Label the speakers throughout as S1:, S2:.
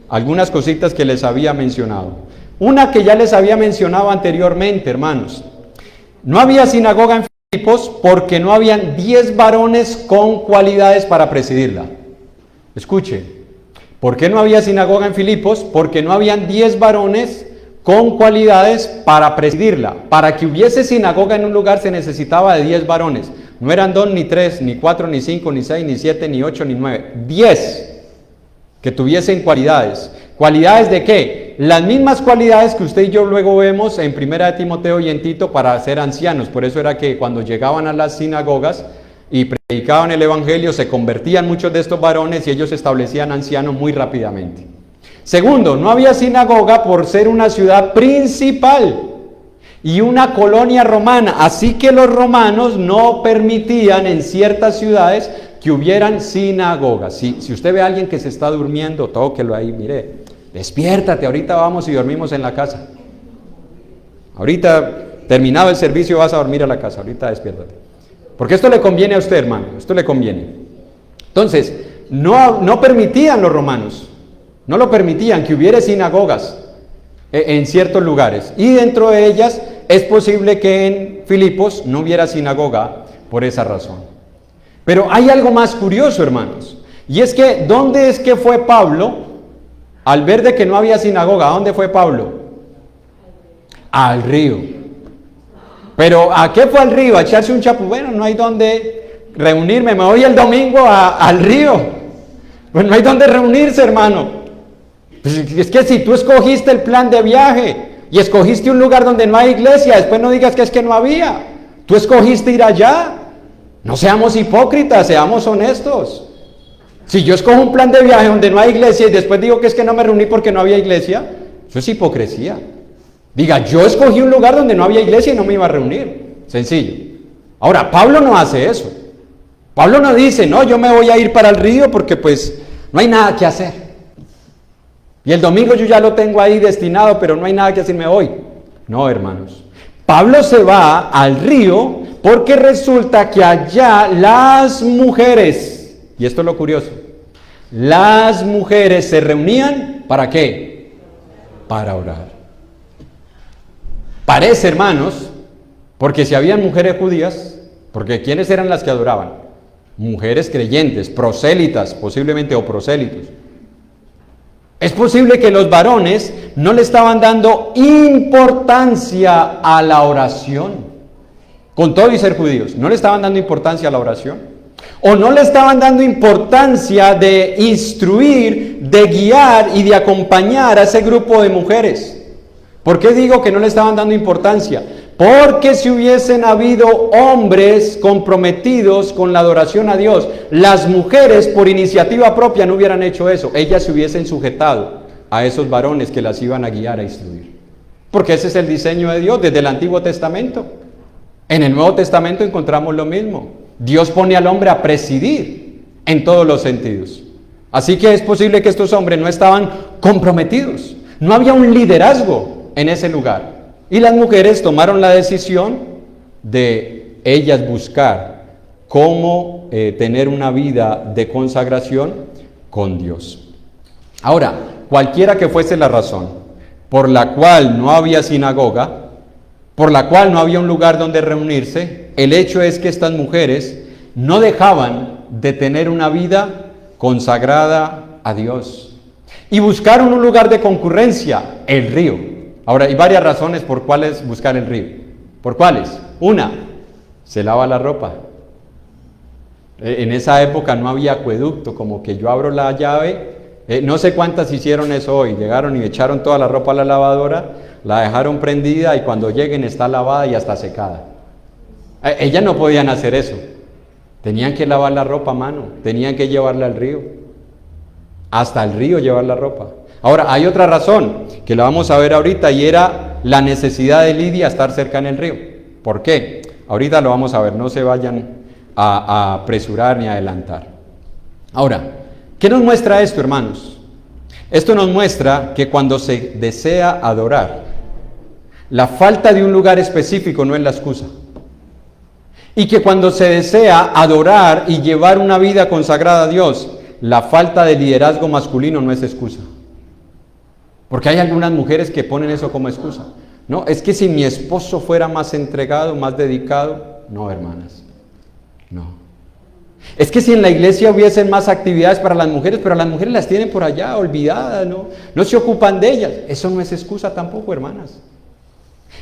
S1: algunas cositas que les había mencionado. Una que ya les había mencionado anteriormente, hermanos. No había sinagoga en Filipos porque no habían 10 varones con cualidades para presidirla. Escuche, ¿por qué no había sinagoga en Filipos? Porque no habían 10 varones con cualidades para presidirla. Para que hubiese sinagoga en un lugar se necesitaba de 10 varones. No eran 2, ni 3, ni 4, ni 5, ni 6, ni 7, ni 8, ni 9. 10 que tuviesen cualidades. ¿Cualidades de qué? Las mismas cualidades que usted y yo luego vemos en 1 de Timoteo y en Tito para ser ancianos. Por eso era que cuando llegaban a las sinagogas y predicaban el evangelio, se convertían muchos de estos varones y ellos se establecían ancianos muy rápidamente. Segundo, no había sinagoga por ser una ciudad principal y una colonia romana, así que los romanos no permitían en ciertas ciudades que hubieran sinagogas. Si usted ve a alguien que se está durmiendo, tóquelo ahí, mire, despiértate, ahorita vamos y dormimos en la casa. Ahorita, terminado el servicio, vas a dormir a la casa, ahorita despiértate. Porque esto le conviene a usted, hermano, esto le conviene. Entonces, no permitían los romanos, no lo permitían que hubiera sinagogas en ciertos lugares. Y dentro de ellas es posible que en Filipos no hubiera sinagoga por esa razón. Pero hay algo más curioso, hermanos, y es que ¿dónde es que fue Pablo al ver de que no había sinagoga? ¿A dónde fue Pablo? Al río. ¿Pero a qué fue al río? ¿A echarse un chapu? Bueno, no hay donde reunirme, me voy el domingo al río. Pues no hay donde reunirse, hermano. Pues es que si tú escogiste el plan de viaje y escogiste un lugar donde no hay iglesia, después no digas que es que no había. Tú escogiste ir allá. No seamos hipócritas, seamos honestos. Si yo escojo un plan de viaje donde no hay iglesia y después digo que es que no me reuní porque no había iglesia, eso es hipocresía. Diga, yo escogí un lugar donde no había iglesia y no me iba a reunir. Sencillo. Ahora, Pablo no hace eso. Pablo no dice, no, yo me voy a ir para el río porque pues no hay nada que hacer. Y el domingo yo ya lo tengo ahí destinado, pero no hay nada que hacer, me voy. No, hermanos. Pablo se va al río porque resulta que allá las mujeres, y esto es lo curioso, las mujeres se reunían, ¿para qué? Para orar. Parece, hermanos, porque si habían mujeres judías, porque ¿quiénes eran las que adoraban? Mujeres creyentes, prosélitas, posiblemente, o prosélitos. Es posible que los varones no le estaban dando importancia a la oración. Con todo y ser judíos, no le estaban dando importancia a la oración. O no le estaban dando importancia de instruir, de guiar y de acompañar a ese grupo de mujeres. ¿Por qué digo que no le estaban dando importancia? Porque si hubiesen habido hombres comprometidos con la adoración a Dios, las mujeres por iniciativa propia no hubieran hecho eso. Ellas se hubiesen sujetado a esos varones que las iban a guiar, a instruir. Porque ese es el diseño de Dios desde el Antiguo Testamento. En el Nuevo Testamento encontramos lo mismo. Dios pone al hombre a presidir en todos los sentidos. Así que es posible que estos hombres no estaban comprometidos. No había un liderazgo en ese lugar. Y las mujeres tomaron la decisión de ellas buscar cómo tener una vida de consagración con Dios. Ahora, cualquiera que fuese la razón por la cual no había sinagoga, por la cual no había un lugar donde reunirse, el hecho es que estas mujeres no dejaban de tener una vida consagrada a Dios y buscaron un lugar de concurrencia, el río. Ahora, hay varias razones por cuáles buscar el río. ¿Por cuáles? Una, se lava la ropa. En esa época no había acueducto, como que yo abro la llave. No sé cuántas hicieron eso hoy. Llegaron y echaron toda la ropa a la lavadora, la dejaron prendida y cuando lleguen está lavada y hasta secada. Ellas no podían hacer eso. Tenían que lavar la ropa a mano, tenían que llevarla al río. Hasta el río llevar la ropa. Ahora, hay otra razón que la vamos a ver ahorita y era la necesidad de Lidia estar cerca en el río. ¿Por qué? Ahorita lo vamos a ver, no se vayan a apresurar ni a adelantar. Ahora, ¿qué nos muestra esto, hermanos? Esto nos muestra que cuando se desea adorar, la falta de un lugar específico no es la excusa. Y que cuando se desea adorar y llevar una vida consagrada a Dios, la falta de liderazgo masculino no es excusa. Porque hay algunas mujeres que ponen eso como excusa. No, es que si mi esposo fuera más entregado, más dedicado. No, hermanas, no. Es que si en la iglesia hubiesen más actividades para las mujeres, pero las mujeres las tienen por allá olvidadas, no se ocupan de ellas. Eso no es excusa tampoco, hermanas.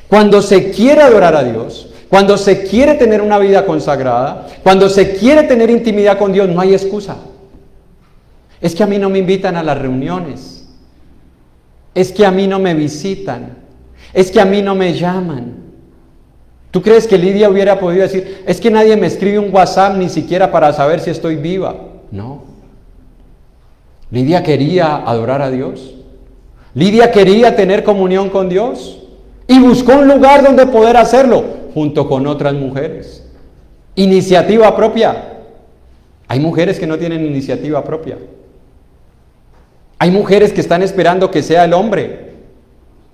S1: Cuando se quiere adorar a Dios, cuando se quiere tener una vida consagrada, cuando se quiere tener intimidad con Dios, no hay excusa. Es que a mí no me invitan a las reuniones. Es que a mí no me visitan. Es que a mí no me llaman. ¿Tú crees que Lidia hubiera podido decir, es que nadie me escribe un WhatsApp ni siquiera para saber si estoy viva? No. Lidia quería adorar a Dios. Lidia quería tener comunión con Dios. Y buscó un lugar donde poder hacerlo, junto con otras mujeres. Iniciativa propia. Hay mujeres que no tienen iniciativa propia. Hay mujeres que están esperando que sea el hombre.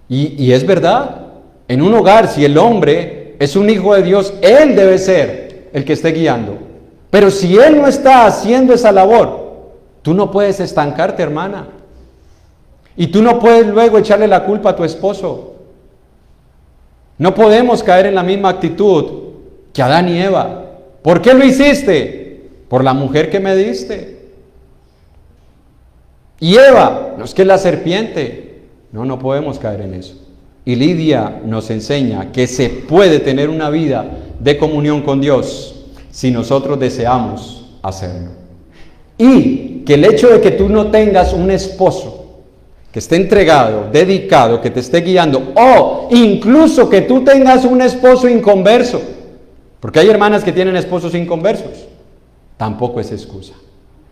S1: Y es verdad. En un hogar, si el hombre es un hijo de Dios, él debe ser el que esté guiando. Pero si él no está haciendo esa labor, tú no puedes estancarte, hermana. Y tú no puedes luego echarle la culpa a tu esposo. No podemos caer en la misma actitud que Adán y Eva. ¿Por qué lo hiciste? Por la mujer que me diste. Y Eva, no es que es la serpiente. No podemos caer en eso. Y Lidia nos enseña que se puede tener una vida de comunión con Dios si nosotros deseamos hacerlo. Y que el hecho de que tú no tengas un esposo que esté entregado, dedicado, que te esté guiando, o incluso que tú tengas un esposo inconverso, porque hay hermanas que tienen esposos inconversos, tampoco es excusa.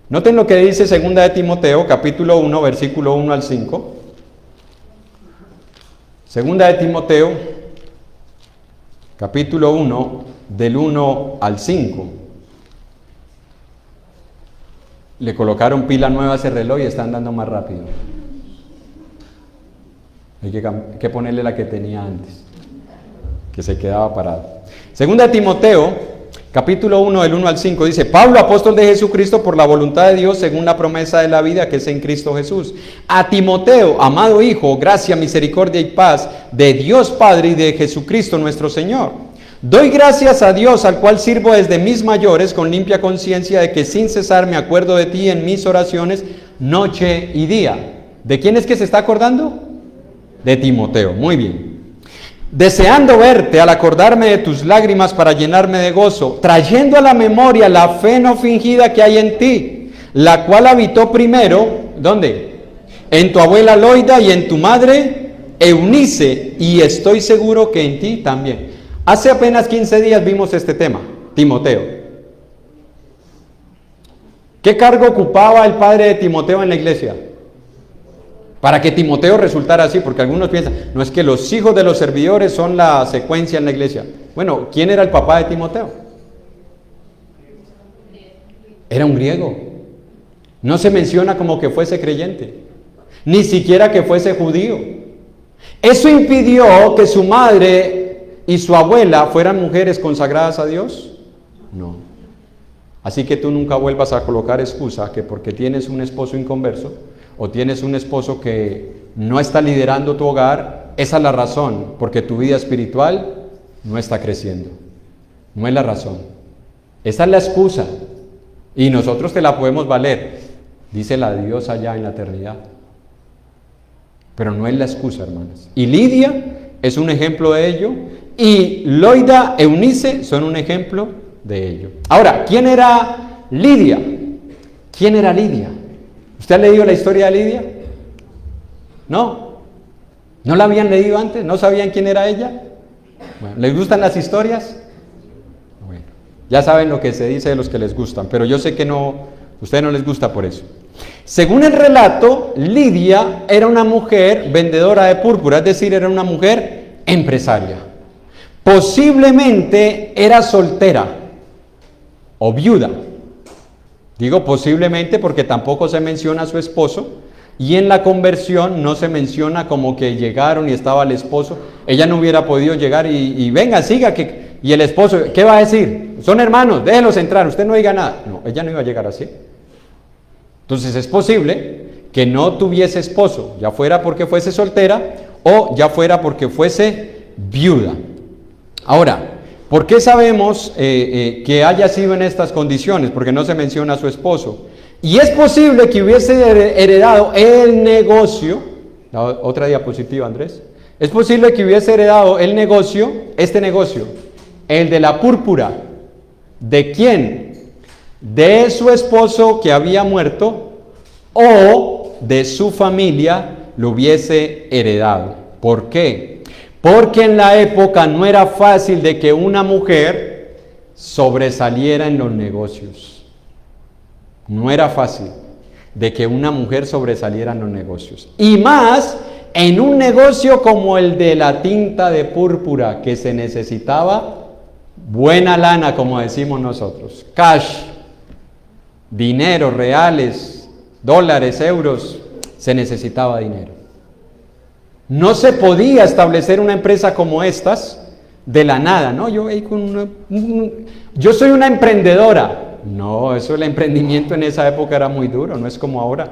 S1: Noten lo que dice 2 de Timoteo, capítulo 1, versículo 1 al 5. 2 de Timoteo, capítulo 1, del 1 al 5. Le colocaron pila nueva a ese reloj y está andando más rápido. Hay que ponerle la que tenía antes, que se quedaba parado. 2 de Timoteo, capítulo 1, del 1 al 5, dice: Pablo, apóstol de Jesucristo, por la voluntad de Dios, según la promesa de la vida que es en Cristo Jesús. A Timoteo, amado hijo, gracia, misericordia y paz de Dios Padre y de Jesucristo nuestro Señor. Doy gracias a Dios, al cual sirvo desde mis mayores, con limpia conciencia de que sin cesar me acuerdo de ti en mis oraciones, noche y día. ¿De quién es que se está acordando? De Timoteo. Muy bien. Deseando verte al acordarme de tus lágrimas para llenarme de gozo, trayendo a la memoria la fe no fingida que hay en ti, la cual habitó primero, ¿dónde? En tu abuela Loida y en tu madre Eunice, y estoy seguro que en ti también. Hace apenas 15 días vimos este tema, Timoteo. ¿Qué cargo ocupaba el padre de Timoteo en la iglesia? Para que Timoteo resultara así, porque algunos piensan, no es que los hijos de los servidores son la secuencia en la iglesia. Bueno, ¿quién era el papá de Timoteo? Era un griego. No se menciona como que fuese creyente, ni siquiera que fuese judío. ¿Eso impidió que su madre y su abuela fueran mujeres consagradas a Dios? No. Así que tú nunca vuelvas a colocar excusa que porque tienes un esposo inconverso, o tienes un esposo que no está liderando tu hogar, esa es la razón, porque tu vida espiritual no está creciendo. No es la razón. Esa es la excusa. Y nosotros te la podemos valer, dice la Dios allá en la eternidad. Pero no es la excusa, hermanas. Y Lidia es un ejemplo de ello, y Loida, Eunice son un ejemplo de ello. Ahora, ¿quién era Lidia? ¿Quién era Lidia? ¿Usted ha leído la historia de Lidia? ¿No? ¿No la habían leído antes? ¿No sabían quién era ella? Bueno, ¿les gustan las historias? Bueno, ya saben lo que se dice de los que les gustan, pero yo sé que no, a ustedes no les gusta por eso. Según el relato, Lidia era una mujer vendedora de púrpura, es decir, era una mujer empresaria. Posiblemente era soltera o viuda. Digo posiblemente porque tampoco se menciona a su esposo, y en la conversión no se menciona como que llegaron y estaba el esposo. Ella no hubiera podido llegar y venga, siga, y el esposo, ¿qué va a decir? Son hermanos, déjenlos entrar, usted no diga nada. No, ella no iba a llegar así. Entonces es posible que no tuviese esposo, ya fuera porque fuese soltera o ya fuera porque fuese viuda. Ahora, ¿por qué sabemos que haya sido en estas condiciones? Porque no se menciona a su esposo. Y es posible que hubiese heredado el negocio. Otra diapositiva, Andrés. Es posible que hubiese heredado el negocio, este negocio, el de la púrpura. ¿De quién? De su esposo que había muerto o de su familia lo hubiese heredado. ¿Por qué? Porque en la época no era fácil de que una mujer sobresaliera en los negocios. No era fácil de que una mujer sobresaliera en los negocios. Y más en un negocio como el de la tinta de púrpura, que se necesitaba buena lana, como decimos nosotros. Cash, dinero, reales, dólares, euros, se necesitaba dinero. No se podía establecer una empresa como estas de la nada, ¿no? Yo soy una emprendedora. No, el emprendimiento en esa época era muy duro, no es como ahora.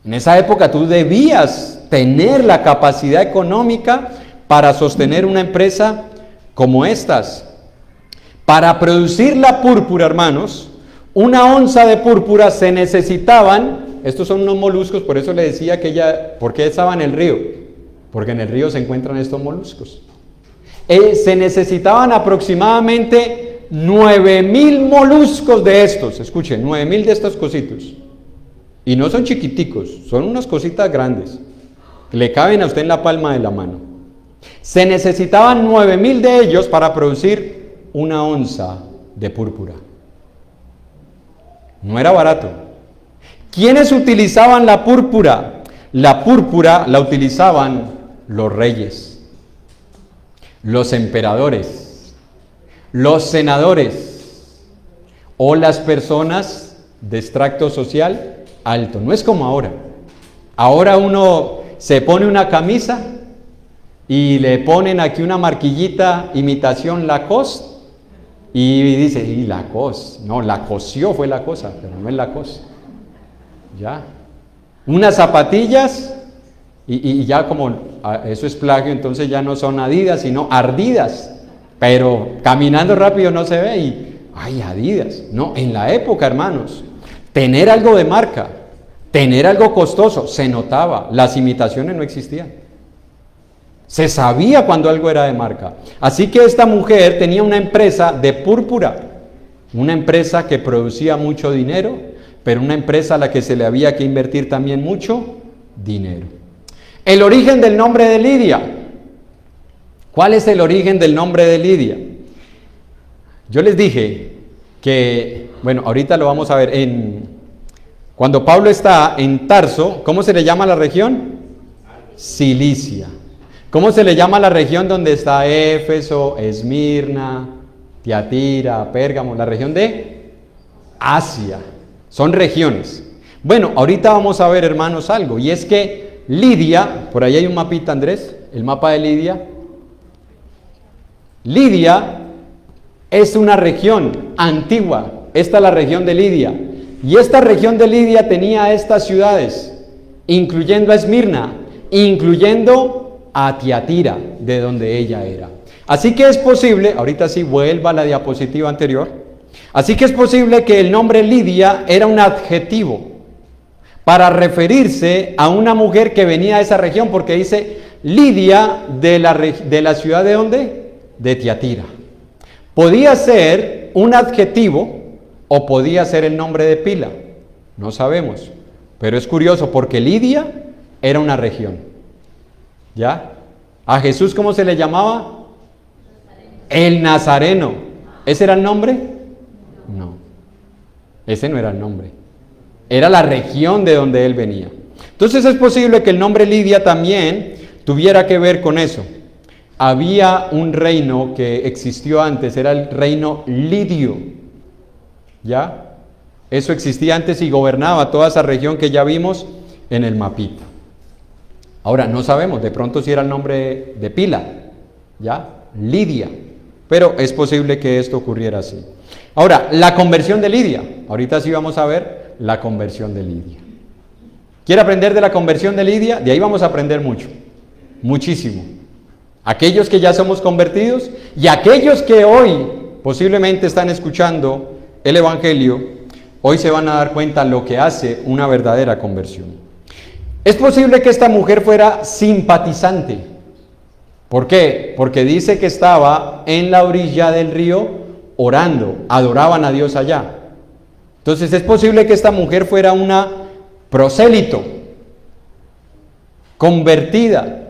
S1: En esa época tú debías tener la capacidad económica para sostener una empresa como estas. Para producir la púrpura, hermanos, una onza de púrpura se necesitaban, estos son unos moluscos, por eso le decía que ¿por qué estaba en el río? Porque en el río se encuentran estos moluscos. Se necesitaban aproximadamente 9,000 moluscos de estos, escuchen, 9,000 de estos cositos. Y no son chiquiticos, son unas cositas grandes. Le caben a usted en la palma de la mano. Se necesitaban 9,000 de ellos para producir una onza de púrpura. No era barato. ¿Quiénes utilizaban la púrpura? La púrpura la utilizaban los reyes, los emperadores, los senadores o las personas de extracto social alto. No es como ahora. Ahora uno se pone una camisa y le ponen aquí una marquillita imitación Lacoste y dice, y Lacoste. No, la cosió fue la cosa, pero no es Lacoste. Ya. Unas zapatillas y ya como eso es plagio, entonces ya no son Adidas, sino Ardidas. Pero caminando rápido no se ve y, ay, Adidas. No, en la época, hermanos, tener algo de marca, tener algo costoso, se notaba. Las imitaciones no existían. Se sabía cuando algo era de marca. Así que esta mujer tenía una empresa de púrpura, una empresa que producía mucho dinero, pero una empresa a la que se le había que invertir también mucho dinero. El origen del nombre de Lidia. ¿Cuál es el origen del nombre de Lidia? Yo les dije que, bueno, ahorita lo vamos a ver, cuando Pablo está en Tarso, ¿cómo se le llama a la región? Cilicia. ¿Cómo se le llama a la región donde está Éfeso, Esmirna, Tiatira, Pérgamo? La región de Asia. Son regiones. Bueno, ahorita vamos a ver, hermanos, algo, y es que Lidia, por ahí hay un mapita, Andrés, el mapa de Lidia. Lidia es una región antigua, esta es la región de Lidia, y esta región de Lidia tenía estas ciudades, incluyendo a Esmirna, incluyendo a Tiatira, de donde ella era. Así que es posible, ahorita sí vuelva a la diapositiva anterior, así que es posible que el nombre Lidia era un adjetivo para referirse a una mujer que venía de esa región, porque dice Lidia de la ciudad de ¿dónde? De Tiatira. Podía ser un adjetivo o podía ser el nombre de pila, no sabemos, pero es curioso porque Lidia era una región. ¿Ya? ¿A Jesús cómo se le llamaba? El Nazareno. ¿Ese era el nombre? No, ese no era el nombre. Era la región de donde él venía. Entonces es posible que el nombre Lidia también tuviera que ver con eso. Había un reino que existió antes, era el reino lidio. ¿Ya? Eso existía antes y gobernaba toda esa región que ya vimos en el mapita. Ahora, no sabemos, de pronto si era el nombre de pila. ¿Ya? Lidia. Pero es posible que esto ocurriera así. Ahora, la conversión de Lidia. Ahorita sí vamos a ver la conversión de Lidia. ¿Quiere aprender de la conversión de Lidia? De ahí vamos a aprender mucho, muchísimo. Aquellos que ya somos convertidos y aquellos que hoy posiblemente están escuchando el Evangelio, hoy se van a dar cuenta lo que hace una verdadera conversión. Es posible que esta mujer fuera simpatizante. ¿Por qué? Porque dice que estaba en la orilla del río orando, adoraban a Dios allá. Entonces es posible que esta mujer fuera una prosélito, convertida,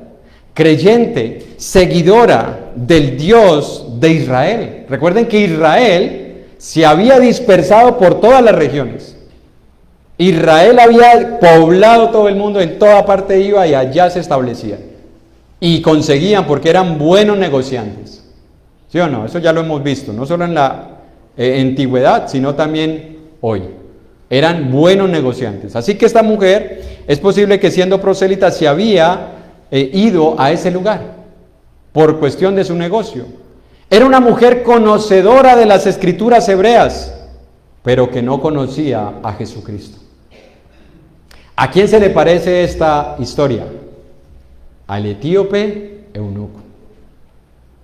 S1: creyente, seguidora del Dios de Israel. Recuerden que Israel se había dispersado por todas las regiones. Israel había poblado todo el mundo, en toda parte iba y allá se establecían. Y conseguían porque eran buenos negociantes. ¿Sí o no? Eso ya lo hemos visto, no solo en la antigüedad, sino también hoy. Eran buenos negociantes. Así que esta mujer, es posible que siendo prosélita se había ido a ese lugar por cuestión de su negocio. Era una mujer conocedora de las escrituras hebreas, pero que no conocía a Jesucristo. ¿A quién se le parece esta historia? Al etíope eunuco.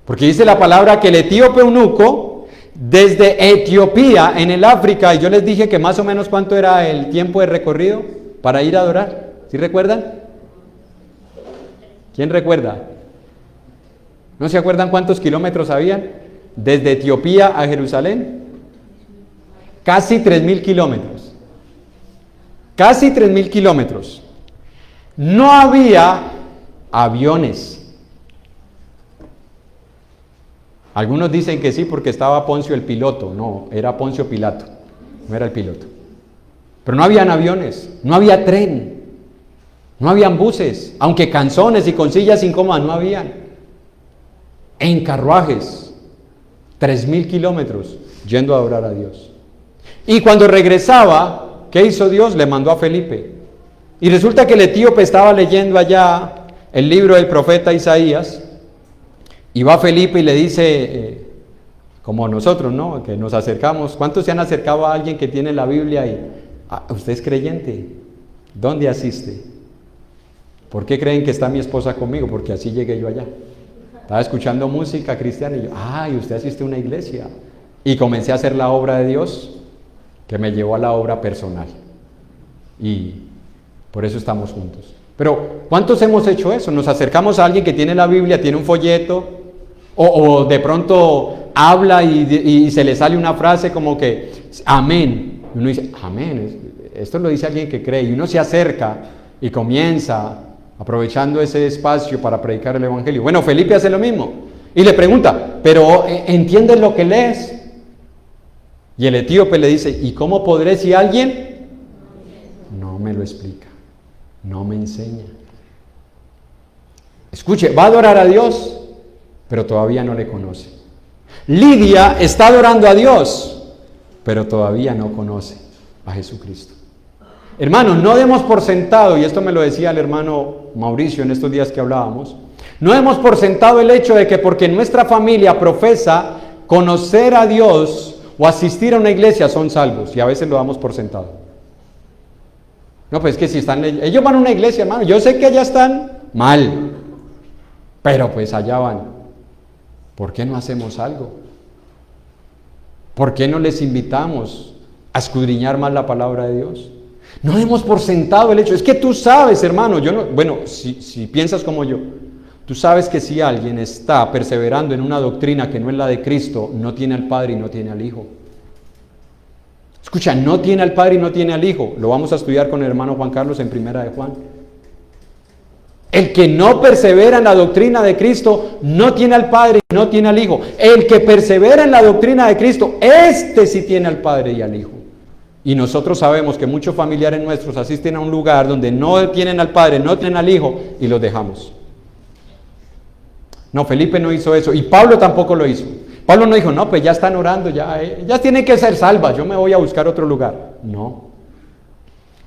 S1: Porque dice la palabra que el etíope eunuco, desde Etiopía, en el África, y yo les dije que más o menos cuánto era el tiempo de recorrido para ir a adorar. ¿Sí recuerdan? ¿Quién recuerda? ¿No se acuerdan cuántos kilómetros habían? Desde Etiopía a Jerusalén. Casi 3.000 kilómetros. Casi 3.000 kilómetros. No había aviones. Algunos dicen que sí porque estaba Poncio el piloto. No, era Poncio Pilato. No era el piloto. Pero no habían aviones, no había tren, no habían buses, aunque canzones y con sillas incómodas no habían. En carruajes, 3.000 kilómetros yendo a adorar a Dios. Y cuando regresaba, ¿qué hizo Dios? Le mandó a Felipe. Y resulta que el etíope estaba leyendo allá el libro del profeta Isaías, y va Felipe y le dice, como nosotros, ¿no? Que nos acercamos. ¿Cuántos se han acercado a alguien que tiene la Biblia y usted es creyente? ¿Dónde asiste? ¿Por qué creen que está mi esposa conmigo? Porque así llegué yo allá. Estaba escuchando música cristiana y yo, y usted asiste a una iglesia. Y comencé a hacer la obra de Dios, que me llevó a la obra personal. Y por eso estamos juntos. Pero, ¿cuántos hemos hecho eso? Nos acercamos a alguien que tiene la Biblia, tiene un folleto, o de pronto habla y se le sale una frase como que, amén. Y uno dice, amén, esto lo dice alguien que cree. Y uno se acerca y comienza, aprovechando ese espacio para predicar el Evangelio. Bueno, Felipe hace lo mismo. Y le pregunta, ¿pero entiendes lo que lees? Y el etíope le dice, ¿y cómo podré si alguien no me lo explica? No me enseña. Escuche, va a adorar a Dios, pero todavía no le conoce. Lidia está adorando a Dios, pero todavía no conoce a Jesucristo. Hermanos, no demos por sentado, y esto me lo decía el hermano Mauricio en estos días que hablábamos, no demos por sentado el hecho de que porque nuestra familia profesa conocer a Dios o asistir a una iglesia son salvos, y a veces lo damos por sentado. No, pues es que si están, ellos van a una iglesia, hermano, yo sé que allá están mal, pero pues allá van. ¿Por qué no hacemos algo? ¿Por qué no les invitamos a escudriñar más la palabra de Dios? No demos por sentado el hecho, es que tú sabes, hermano, si piensas como yo, tú sabes que si alguien está perseverando en una doctrina que no es la de Cristo, no tiene al Padre y no tiene al Hijo. Escucha, no tiene al Padre y no tiene al Hijo. Lo vamos a estudiar con el hermano Juan Carlos en Primera de Juan. El que no persevera en la doctrina de Cristo no tiene al Padre y no tiene al Hijo. El que persevera en la doctrina de Cristo, este sí tiene al Padre y al Hijo. Y nosotros sabemos que muchos familiares nuestros asisten a un lugar donde no tienen al Padre, no tienen al Hijo y los dejamos. No, Felipe no hizo eso y Pablo tampoco lo hizo. Pablo no dijo, no, pues ya están orando, ya tienen que ser salvas, yo me voy a buscar otro lugar. No.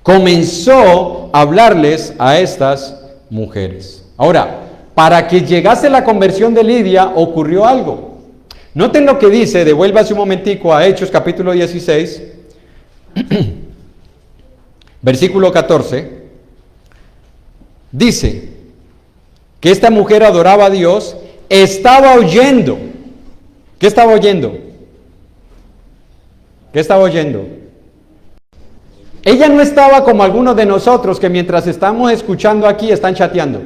S1: Comenzó a hablarles a estas mujeres. Ahora, para que llegase la conversión de Lidia, ocurrió algo. Noten lo que dice, devuélvase un momentico a Hechos capítulo 16. Versículo 14, dice que esta mujer adoraba a Dios, estaba oyendo. ¿Qué estaba oyendo? ¿Qué estaba oyendo? Ella no estaba como algunos de nosotros que mientras estamos escuchando aquí están chateando.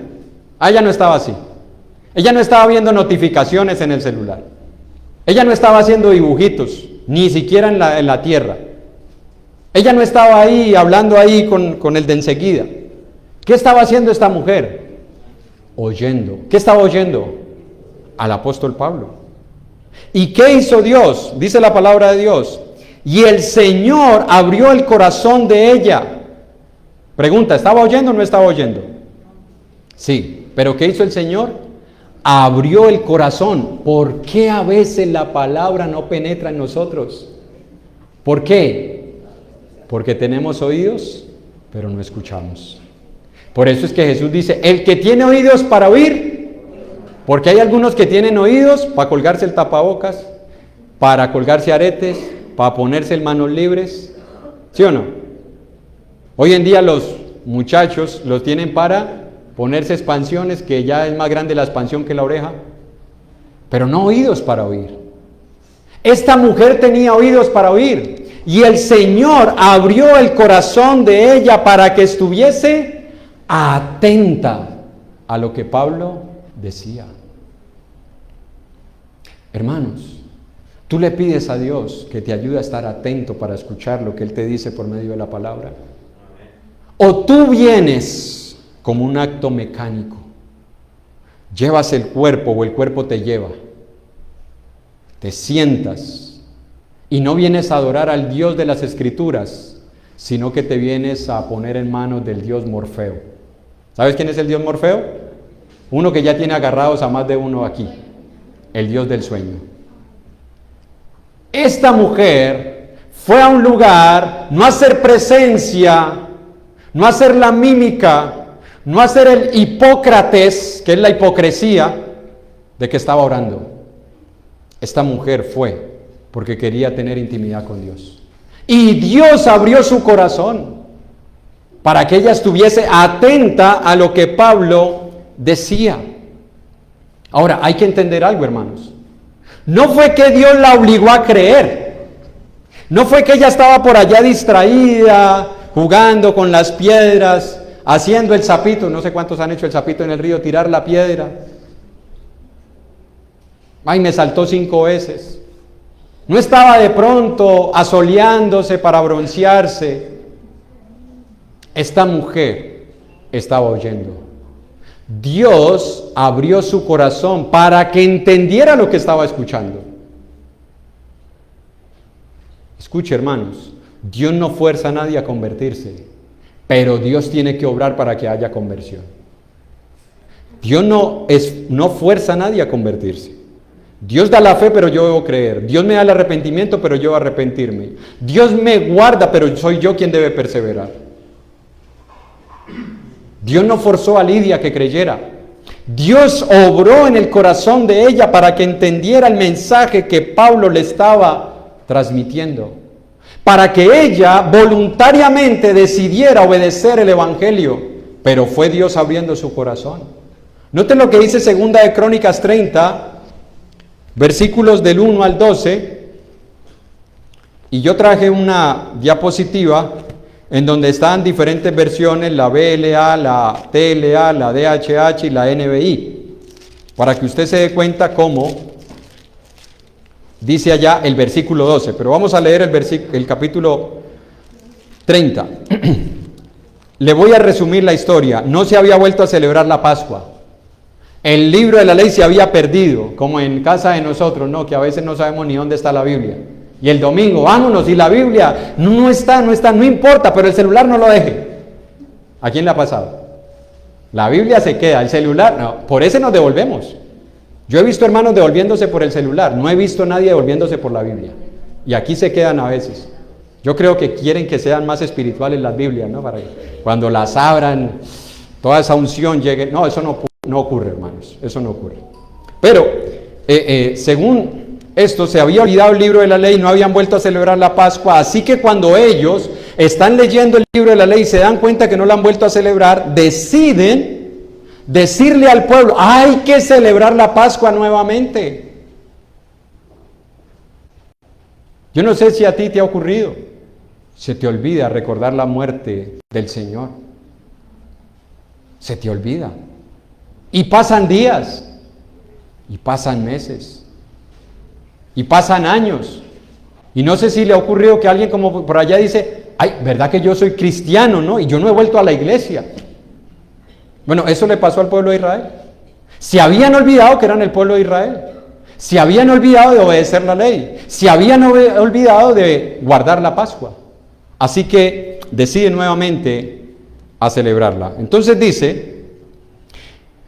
S1: Ella no estaba así. Ella no estaba viendo notificaciones en el celular. Ella no estaba haciendo dibujitos, ni siquiera en la tierra. Ella no estaba ahí hablando ahí con el de enseguida. ¿Qué estaba haciendo esta mujer? Oyendo. ¿Qué estaba oyendo? Al apóstol Pablo. ¿Y qué hizo Dios? Dice la palabra de Dios. Y el Señor abrió el corazón de ella. Pregunta, ¿estaba oyendo o no estaba oyendo? Sí, pero ¿qué hizo el Señor? Abrió el corazón. ¿Por qué a veces la palabra no penetra en nosotros? ¿Por qué? Porque tenemos oídos, pero no escuchamos. Por eso es que Jesús dice, el que tiene oídos para oír, porque hay algunos que tienen oídos para colgarse el tapabocas, para colgarse aretes, para ponerse en manos libres, ¿sí o no? Hoy en día los muchachos los tienen para ponerse expansiones, que ya es más grande la expansión que la oreja, pero no oídos para oír. Esta mujer tenía oídos para oír, y el Señor abrió el corazón de ella para que estuviese atenta a lo que Pablo decía. Hermanos, tú le pides a Dios que te ayude a estar atento para escuchar lo que Él te dice por medio de la palabra. O tú vienes como un acto mecánico, llevas el cuerpo o el cuerpo te lleva, te sientas y no vienes a adorar al Dios de las Escrituras, sino que te vienes a poner en manos del Dios Morfeo. ¿Sabes quién es el Dios Morfeo? Uno que ya tiene agarrados a más de uno aquí, el Dios del sueño. Esta mujer fue a un lugar, no a hacer presencia, no a hacer la mímica, no a hacer el hipócrates, que es la hipocresía de que estaba orando. Esta mujer fue porque quería tener intimidad con Dios. Y Dios abrió su corazón para que ella estuviese atenta a lo que Pablo decía. Ahora, hay que entender algo, hermanos. No fue que Dios la obligó a creer. No fue que ella estaba por allá distraída, jugando con las piedras, haciendo el sapito. No sé cuántos han hecho el sapito en el río, tirar la piedra. Ay, me saltó 5 veces. No estaba de pronto asoleándose para broncearse. Esta mujer estaba oyendo. Dios abrió su corazón para que entendiera lo que estaba escuchando. Escuche, hermanos, Dios no fuerza a nadie a convertirse, pero Dios tiene que obrar para que haya conversión. Dios no fuerza a nadie a convertirse. Dios da la fe, pero yo debo creer. Dios me da el arrepentimiento, pero yo debo arrepentirme. Dios me guarda, pero soy yo quien debe perseverar. Dios no forzó a Lidia que creyera. Dios obró en el corazón de ella para que entendiera el mensaje que Pablo le estaba transmitiendo, para que ella voluntariamente decidiera obedecer el evangelio, pero fue Dios abriendo su corazón. Noten lo que dice 2 de Crónicas 30, versículos del 1 al 12, y yo traje una diapositiva en donde están diferentes versiones, la BLA, la TLA, la DHH y la NBI, para que usted se dé cuenta cómo dice allá el versículo 12, pero vamos a leer el capítulo 30. Le voy a resumir la historia. No se había vuelto a celebrar la Pascua. El libro de la ley se había perdido, como en casa de nosotros, ¿no? Que a veces no sabemos ni dónde está la Biblia. Y el domingo, vámonos, y la Biblia no está, no importa, pero el celular no lo deje. ¿A quién le ha pasado? La Biblia se queda, el celular, no, por ese nos devolvemos. Yo he visto hermanos devolviéndose por el celular, no he visto a nadie devolviéndose por la Biblia. Y aquí se quedan a veces. Yo creo que quieren que sean más espirituales las Biblias, ¿no? Para que cuando las abran, toda esa unción llegue. No, eso no ocurre, hermanos, eso no ocurre. Pero, según esto, se había olvidado el libro de la ley, no habían vuelto a celebrar la Pascua, así que cuando ellos están leyendo el libro de la ley y se dan cuenta que no la han vuelto a celebrar, deciden decirle al pueblo, hay que celebrar la Pascua nuevamente. Yo no sé si a ti te ha ocurrido, se te olvida recordar la muerte del Señor. Se te olvida. Y pasan días, y pasan meses, y pasan años. Y no sé si le ha ocurrido que alguien como por allá dice, ay, ¿verdad que yo soy cristiano, no? Y yo no he vuelto a la iglesia. Bueno, eso le pasó al pueblo de Israel. Se habían olvidado que eran el pueblo de Israel. Se habían olvidado de obedecer la ley. Se habían olvidado de guardar la Pascua. Así que deciden nuevamente a celebrarla. Entonces dice,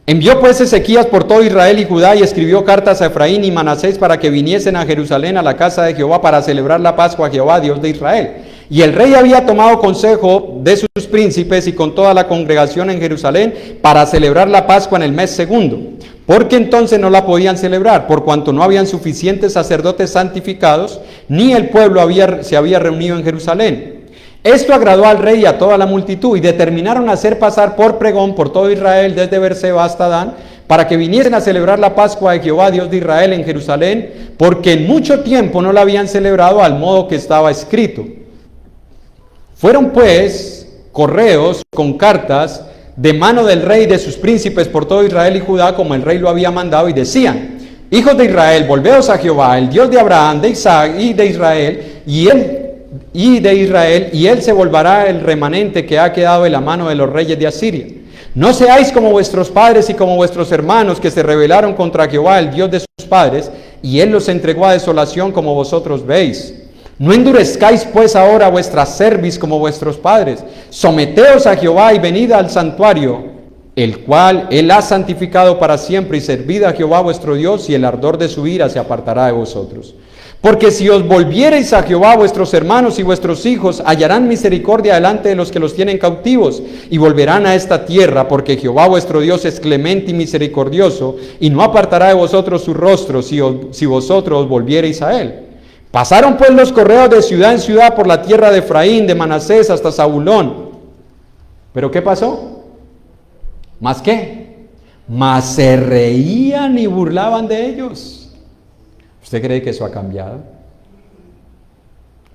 S1: envió pues Ezequías por todo Israel y Judá y escribió cartas a Efraín y Manasés para que viniesen a Jerusalén a la casa de Jehová para celebrar la Pascua a Jehová, Dios de Israel. Y el rey había tomado consejo de sus príncipes y con toda la congregación en Jerusalén para celebrar la Pascua en el mes segundo, porque entonces no la podían celebrar, por cuanto no habían suficientes sacerdotes santificados, ni el pueblo se había reunido en Jerusalén. Esto agradó al rey y a toda la multitud, y determinaron hacer pasar por pregón por todo Israel, desde Berseba hasta Dan, para que viniesen a celebrar la Pascua de Jehová, Dios de Israel, en Jerusalén, porque en mucho tiempo no la habían celebrado al modo que estaba escrito. Fueron pues correos con cartas de mano del rey y de sus príncipes por todo Israel y Judá, como el rey lo había mandado, y decían, hijos de Israel, volveos a Jehová, el Dios de Abraham, de Isaac y de Israel, y él se volverá el remanente que ha quedado en la mano de los reyes de Asiria. No seáis como vuestros padres y como vuestros hermanos, que se rebelaron contra Jehová, el Dios de sus padres, y él los entregó a desolación, como vosotros veis. No endurezcáis pues ahora vuestra cerviz como vuestros padres. Someteos a Jehová y venid al santuario, el cual él ha santificado para siempre, y servid a Jehová vuestro Dios, y el ardor de su ira se apartará de vosotros. Porque si os volviereis a Jehová, vuestros hermanos y vuestros hijos hallarán misericordia delante de los que los tienen cautivos, y volverán a esta tierra, porque Jehová vuestro Dios es clemente y misericordioso, y no apartará de vosotros su rostro si vosotros os volviereis a él. Pasaron pues los correos de ciudad en ciudad por la tierra de Efraín, de Manasés hasta Zabulón. ¿Pero qué pasó? ¿Más qué? Mas se reían y burlaban de ellos. ¿Usted cree que eso ha cambiado?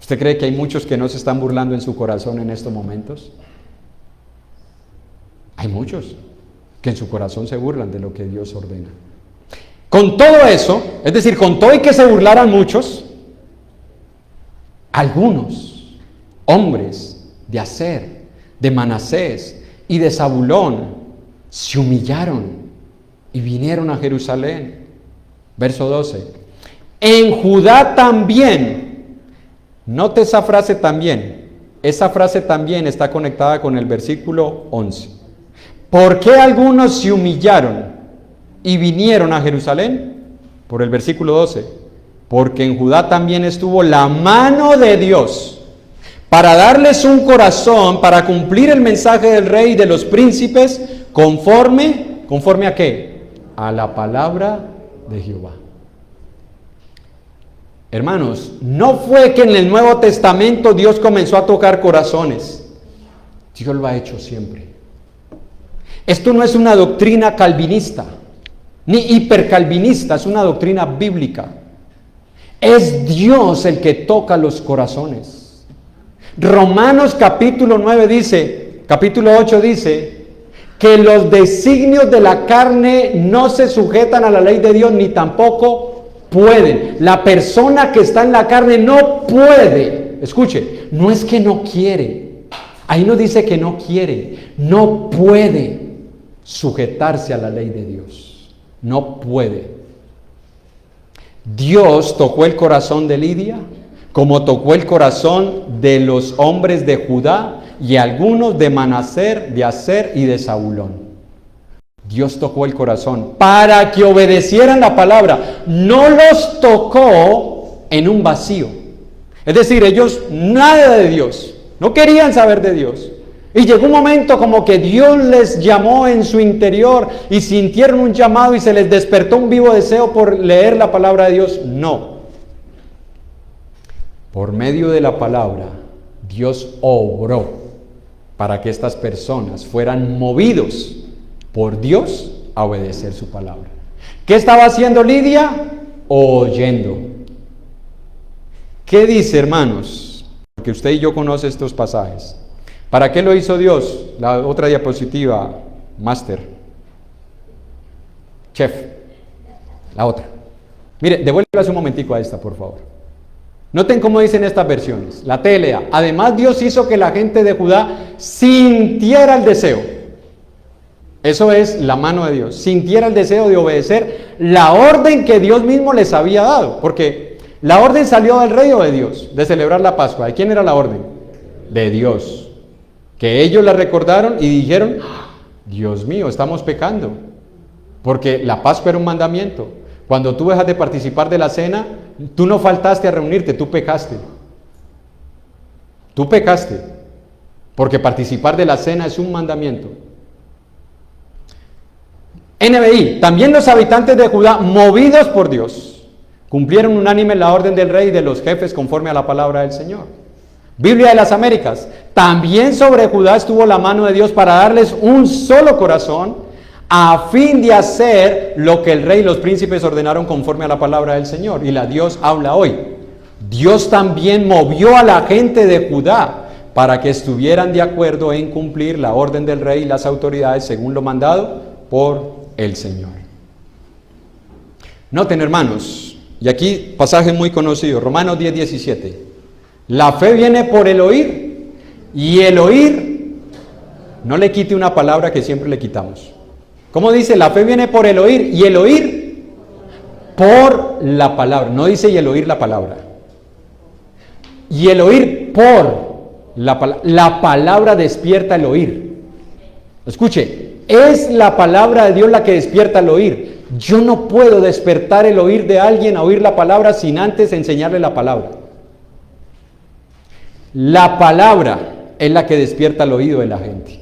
S1: ¿Usted cree que hay muchos que no se están burlando en su corazón en estos momentos? Hay muchos que en su corazón se burlan de lo que Dios ordena. Con todo eso, es decir, con todo y que se burlaran muchos, algunos hombres de Aser, de Manasés y de Zabulón se humillaron y vinieron a Jerusalén. Verso 12. En Judá también, note esa frase también, esa frase también está conectada con el versículo 11. ¿Por qué algunos se humillaron y vinieron a Jerusalén? Por el versículo 12. Porque en Judá también estuvo la mano de Dios para darles un corazón, para cumplir el mensaje del rey y de los príncipes, ¿conforme a qué? A la palabra de Jehová. Hermanos, no fue que en el Nuevo Testamento Dios comenzó a tocar corazones. Dios lo ha hecho siempre. Esto no es una doctrina calvinista, ni hipercalvinista, es una doctrina bíblica. Es Dios el que toca los corazones. Romanos capítulo 8 dice que los designios de la carne no se sujetan a la ley de Dios, ni tampoco pueden. La persona que está en la carne no puede. Escuche, no es que no quiere. Ahí no dice que no quiere. No puede sujetarse a la ley de Dios. No puede. Dios tocó el corazón de Lidia, como tocó el corazón de los hombres de Judá y algunos de Manasés, de Aser y de Zabulón. Dios tocó el corazón para que obedecieran la palabra. No los tocó en un vacío. Es decir, ellos nada de Dios, no querían saber de Dios. Y llegó un momento como que Dios les llamó en su interior y sintieron un llamado y se les despertó un vivo deseo por leer la palabra de Dios. No. Por medio de la palabra, Dios obró para que estas personas fueran movidos por Dios a obedecer su palabra. ¿Qué estaba haciendo Lidia? Oyendo. ¿Qué dice, hermanos? Porque usted y yo conocen estos pasajes. ¿Para qué lo hizo Dios? La otra diapositiva, Master. Chef. La otra. Mire, devuélvase un momentico a esta, por favor. Noten cómo dicen estas versiones. La TLA. Además, Dios hizo que la gente de Judá sintiera el deseo. Eso es la mano de Dios. Sintiera el deseo de obedecer la orden que Dios mismo les había dado. Porque la orden salió del rey o de Dios, de celebrar la Pascua. ¿De quién era la orden? De Dios. Que ellos la recordaron y dijeron, Dios mío, estamos pecando. Porque la Pascua era un mandamiento. Cuando tú dejas de participar de la cena, tú no faltaste a reunirte, tú pecaste. Tú pecaste. Porque participar de la cena es un mandamiento. NBI, también los habitantes de Judá, movidos por Dios, cumplieron unánime la orden del rey y de los jefes conforme a la palabra del Señor. Biblia de las Américas, también sobre Judá estuvo la mano de Dios para darles un solo corazón, a fin de hacer lo que el rey y los príncipes ordenaron conforme a la palabra del Señor. Y la Dios habla hoy. Dios también movió a la gente de Judá para que estuvieran de acuerdo en cumplir la orden del rey y las autoridades según lo mandado por el Señor. Noten, hermanos, y aquí pasaje muy conocido, Romanos 10:17. La fe viene por el oír, y el oír, no le quite una palabra que siempre le quitamos. ¿Cómo dice? La fe viene por el oír, y el oír por la palabra. No dice y el oír la palabra. Y el oír por la palabra. La palabra despierta el oír. Escuche, es la palabra de Dios la que despierta el oír. Yo no puedo despertar el oír de alguien a oír la palabra sin antes enseñarle la palabra. La palabra es la que despierta el oído de la gente.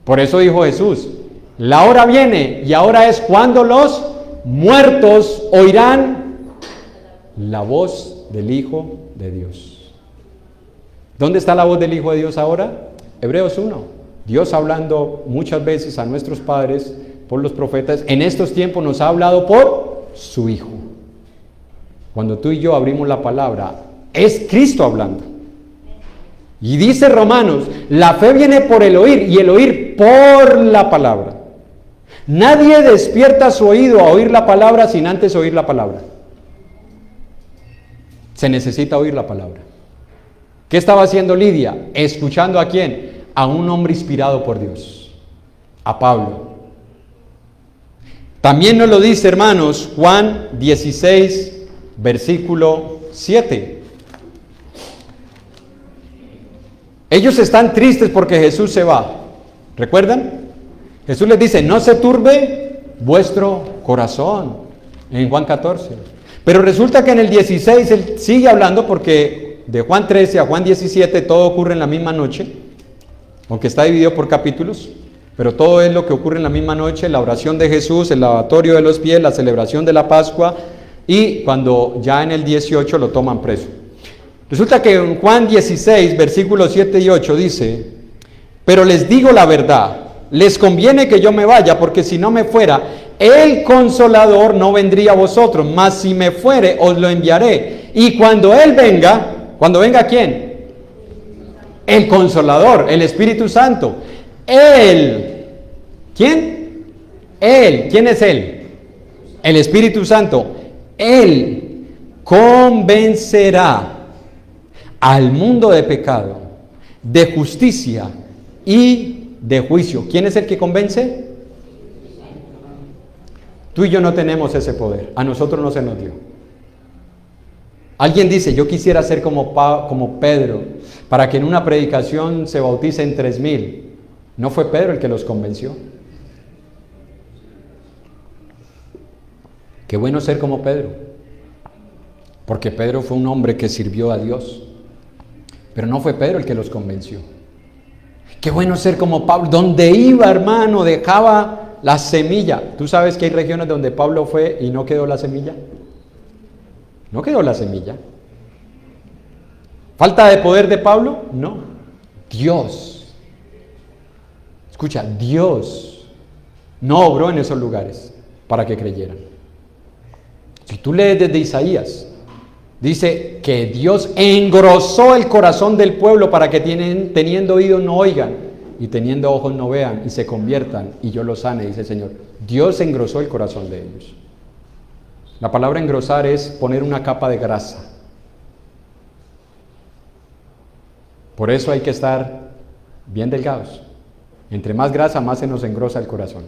S1: Por eso dijo Jesús, la hora viene y ahora es cuando los muertos oirán la voz del Hijo de Dios. ¿Dónde está la voz del Hijo de Dios ahora? Hebreos 1. Dios hablando muchas veces a nuestros padres por los profetas, en estos tiempos nos ha hablado por su Hijo. Cuando tú y yo abrimos la palabra, es Cristo hablando. Y dice Romanos, la fe viene por el oír y el oír por la palabra. Nadie despierta su oído a oír la palabra sin antes oír la palabra. Se necesita oír la palabra. ¿Qué estaba haciendo Lidia? ¿Escuchando a quién? A un hombre inspirado por Dios, a Pablo. También nos lo dice, hermanos, Juan 16, versículo 7. Ellos están tristes porque Jesús se va. ¿Recuerdan? Jesús les dice, no se turbe vuestro corazón, en Juan 14. Pero resulta que en el 16 él sigue hablando, porque de Juan 13 a Juan 17 todo ocurre en la misma noche, aunque está dividido por capítulos, pero todo es lo que ocurre en la misma noche: la oración de Jesús, el lavatorio de los pies, la celebración de la Pascua, y cuando ya en el 18 lo toman preso. Resulta que en Juan 16, versículos 7 y 8 dice, pero les digo la verdad, les conviene que yo me vaya, porque si no me fuera, el Consolador no vendría a vosotros, mas si me fuere, os lo enviaré. Y cuando Él venga, ¿cuando venga quién? El Consolador, el Espíritu Santo. Él, ¿quién? Él, ¿quién es Él? El Espíritu Santo. Él convencerá al mundo de pecado, de justicia y de juicio. ¿Quién es el que convence? Tú y yo no tenemos ese poder, a nosotros no se nos dio. Alguien dice, yo quisiera ser como Pedro, para que en una predicación se bauticen 3,000. ¿No fue Pedro el que los convenció? Qué bueno ser como Pedro, porque Pedro fue un hombre que sirvió a Dios, pero no fue Pedro el que los convenció. Qué bueno ser como Pablo, donde iba, hermano, dejaba la semilla. ¿Tú sabes que hay regiones donde Pablo fue y no quedó la semilla? No quedó la semilla. ¿Falta de poder de Pablo? No. Dios. Escucha, Dios no obró en esos lugares para que creyeran. Si tú lees desde Isaías, dice que Dios engrosó el corazón del pueblo para que teniendo oídos no oigan y teniendo ojos no vean y se conviertan y yo los sane, dice el Señor. Dios engrosó el corazón de ellos. La palabra engrosar es poner una capa de grasa. Por eso hay que estar bien delgados. Entre más grasa, más se nos engrosa el corazón.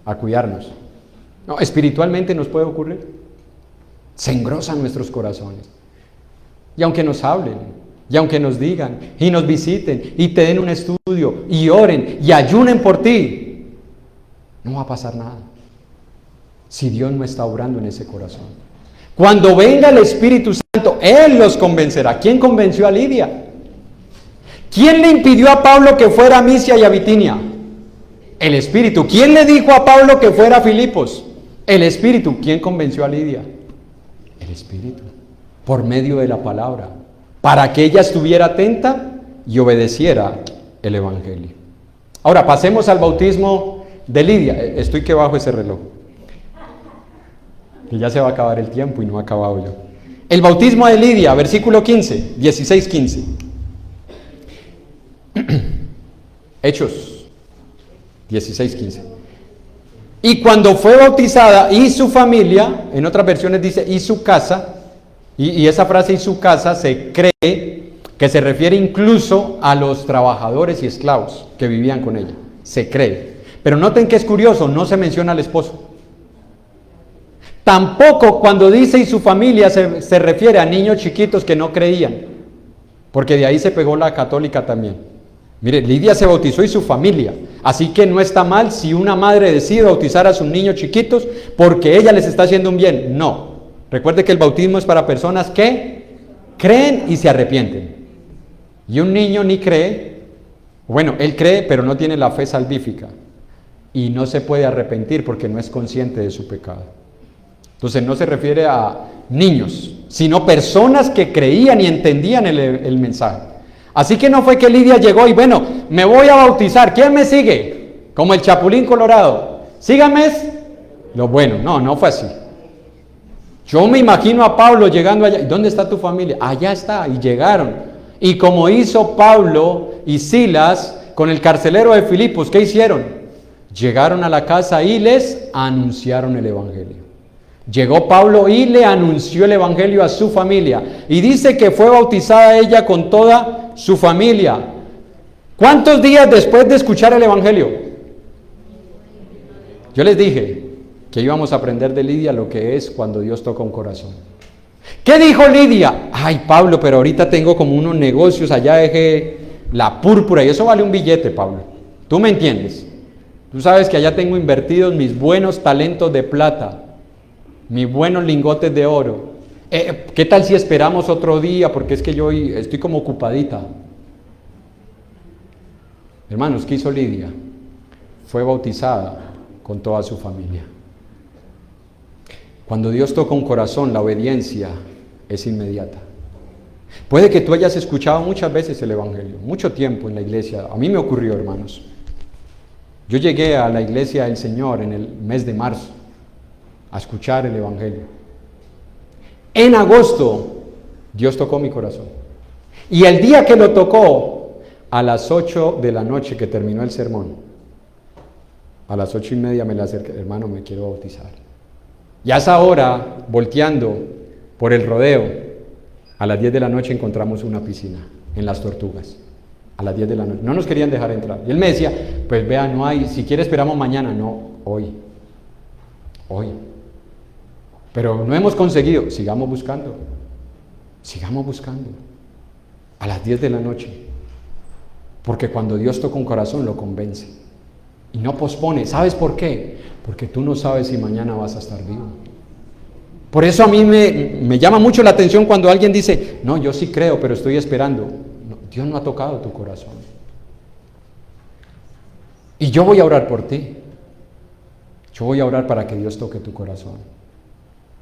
S1: A cuidarnos. No, espiritualmente nos puede ocurrir. Se engrosan nuestros corazones. Y aunque nos hablen, y aunque nos digan, y nos visiten, y te den un estudio, y oren, y ayunen por ti, no va a pasar nada. Si Dios no está obrando en ese corazón. Cuando venga el Espíritu Santo, Él los convencerá. ¿Quién convenció a Lidia? ¿Quién le impidió a Pablo que fuera a Misia y a Bitinia? El Espíritu. ¿Quién le dijo a Pablo que fuera a Filipos? El Espíritu. ¿Quién convenció a Lidia? El Espíritu. Por medio de la palabra. Para que ella estuviera atenta y obedeciera el Evangelio. Ahora pasemos al bautismo de Lidia. Estoy que bajo ese reloj. Que ya se va a acabar el tiempo y no ha acabado yo. El bautismo de Lidia, versículo 15, 16-15. Hechos 16:15. Y cuando fue bautizada y su familia, en otras versiones dice y su casa, y esa frase y su casa se cree que se refiere incluso a los trabajadores y esclavos que vivían con ella, se cree. Pero noten que es curioso, no se menciona al esposo. Tampoco cuando dice y su familia se refiere a niños chiquitos que no creían, porque de ahí se pegó la católica también. Mire, Lidia se bautizó y su familia, así que no está mal si una madre decide bautizar a sus niños chiquitos porque ella les está haciendo un bien. No, recuerde que el bautismo es para personas que creen y se arrepienten. Y un niño ni cree, bueno, él cree pero no tiene la fe salvífica y no se puede arrepentir porque no es consciente de su pecado. Entonces no se refiere a niños, sino personas que creían y entendían el mensaje. Así que no fue que Lidia llegó y bueno, me voy a bautizar, ¿quién me sigue? Como el Chapulín Colorado, síganme lo bueno. No fue así. Yo me imagino a Pablo llegando allá, ¿dónde está tu familia? Allá está, y llegaron. Y como hizo Pablo y Silas con el carcelero de Filipos, ¿qué hicieron? Llegaron a la casa y les anunciaron el Evangelio. Llegó Pablo y le anunció el Evangelio a su familia. Y dice que fue bautizada ella con toda su familia. ¿Cuántos días después de escuchar el Evangelio? Yo les dije que íbamos a aprender de Lidia lo que es cuando Dios toca un corazón. ¿Qué dijo Lidia? Ay, Pablo, pero ahorita tengo como unos negocios, allá dejé la púrpura y eso vale un billete, Pablo. ¿Tú me entiendes? Tú sabes que allá tengo invertidos mis buenos talentos de plata, mis buenos lingotes de oro. ¿Qué tal si esperamos otro día? Porque es que yo estoy como ocupadita. Hermanos, ¿qué hizo Lidia? Fue bautizada con toda su familia. Cuando Dios toca un corazón, la obediencia es inmediata. Puede que tú hayas escuchado muchas veces el Evangelio, mucho tiempo en la iglesia. A mí me ocurrió, hermanos. Yo llegué a la iglesia del Señor en el mes de marzo a escuchar el Evangelio. En agosto, Dios tocó mi corazón. Y el día que lo tocó, a las 8 de la noche que terminó el sermón, a las 8:30 me le acerqué, hermano, me quiero bautizar. Y a esa hora, volteando por el rodeo, a las 10 de la noche encontramos una piscina en Las Tortugas. A las 10 de la noche. No nos querían dejar entrar. Y él me decía, pues vea, no hay, si quiere esperamos mañana. No, hoy. Pero no hemos conseguido, sigamos buscando. A las 10 de la noche. Porque cuando Dios toca un corazón lo convence. Y no pospone. ¿Sabes por qué? Porque tú no sabes si mañana vas a estar vivo. Por eso a mí me llama mucho la atención cuando alguien dice, no, yo sí creo, pero estoy esperando. No, Dios no ha tocado tu corazón. Y yo voy a orar por ti. Yo voy a orar para que Dios toque tu corazón.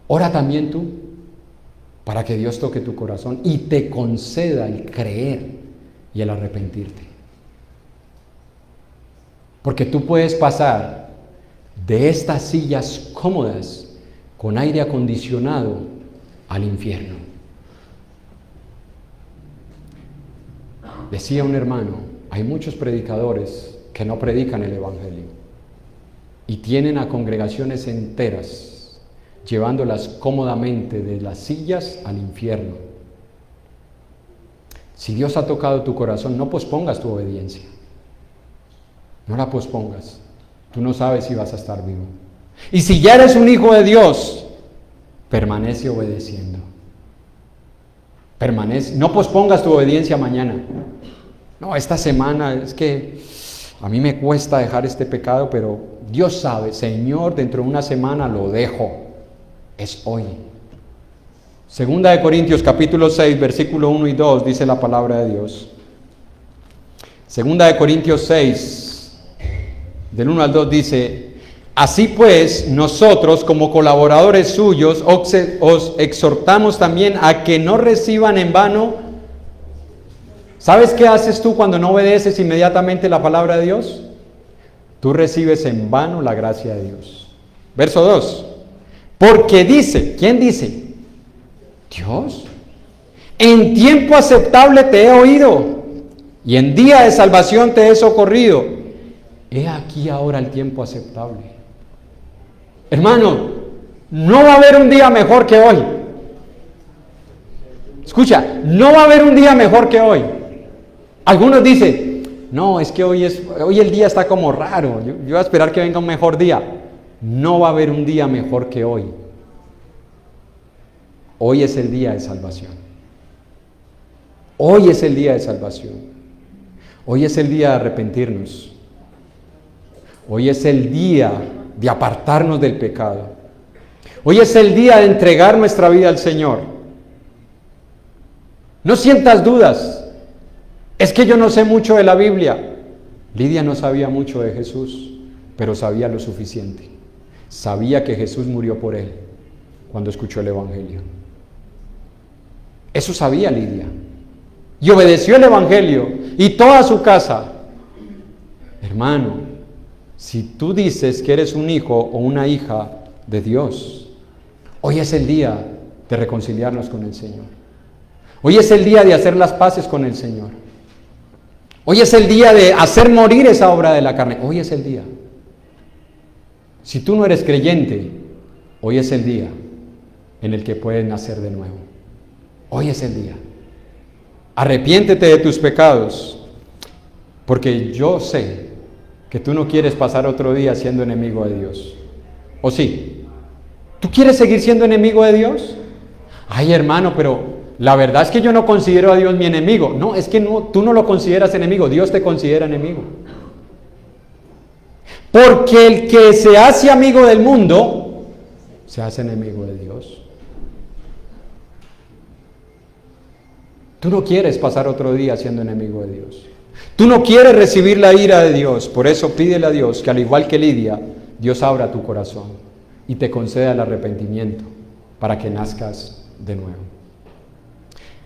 S1: Ora también tú. para que Dios toque tu corazón y te conceda el creer y el arrepentirte. Porque tú puedes pasar de estas sillas cómodas con aire acondicionado al infierno. Decía un hermano, hay muchos predicadores que no predican el Evangelio y tienen a congregaciones enteras llevándolas cómodamente de las sillas al infierno. Si Dios ha tocado tu corazón, no pospongas tu obediencia. No la pospongas. Tú no sabes si vas a estar vivo. Y si ya eres un hijo de Dios, permanece obedeciendo. Permanece. No pospongas tu obediencia mañana. No, esta semana es que a mí me cuesta dejar este pecado, pero Dios sabe, Señor, dentro de una semana lo dejo. Es hoy. Segunda de Corintios capítulo 6, versículo 1 y 2, dice la palabra de Dios. Segunda de Corintios 6, del 1 al 2 dice: así pues, nosotros como colaboradores suyos os exhortamos también a que no reciban en vano. ¿Sabes qué haces tú cuando no obedeces inmediatamente la palabra de Dios? Tú recibes en vano la gracia de Dios. Verso 2. Porque dice, ¿quién dice? Dios. En tiempo aceptable te he oído, y en día de salvación te he socorrido. He aquí ahora el tiempo aceptable. Hermano, no va a haber un día mejor que hoy. Escucha, no va a haber un día mejor que hoy. Algunos dicen, no, es que hoy el día está como raro, yo voy a esperar que venga un mejor día. No va a haber un día mejor que hoy. Hoy es el día de salvación. Hoy es el día de salvación. Hoy es el día de arrepentirnos. Hoy es el día de apartarnos del pecado. Hoy es el día de entregar nuestra vida al Señor. No sientas dudas. Es que yo no sé mucho de la Biblia. Lidia no sabía mucho de Jesús, pero sabía lo suficiente. Sabía que Jesús murió por él cuando escuchó el Evangelio. Eso sabía Lidia. Y obedeció el Evangelio y toda su casa. Hermano, si tú dices que eres un hijo o una hija de Dios, hoy es el día de reconciliarnos con el Señor. Hoy es el día de hacer las paces con el Señor. Hoy es el día de hacer morir esa obra de la carne. Hoy es el día. Si tú no eres creyente, hoy es el día en el que puedes nacer de nuevo. Hoy es el día. Arrepiéntete de tus pecados, porque yo sé que tú no quieres pasar otro día siendo enemigo de Dios. ¿O sí? ¿Tú quieres seguir siendo enemigo de Dios? Ay, hermano, pero la verdad es que yo no considero a Dios mi enemigo. No, es que tú no lo consideras enemigo, Dios te considera enemigo. Porque el que se hace amigo del mundo, se hace enemigo de Dios. Tú no quieres pasar otro día siendo enemigo de Dios. Tú no quieres recibir la ira de Dios. Por eso pídele a Dios que, al igual que Lidia, Dios abra tu corazón y te conceda el arrepentimiento para que nazcas de nuevo.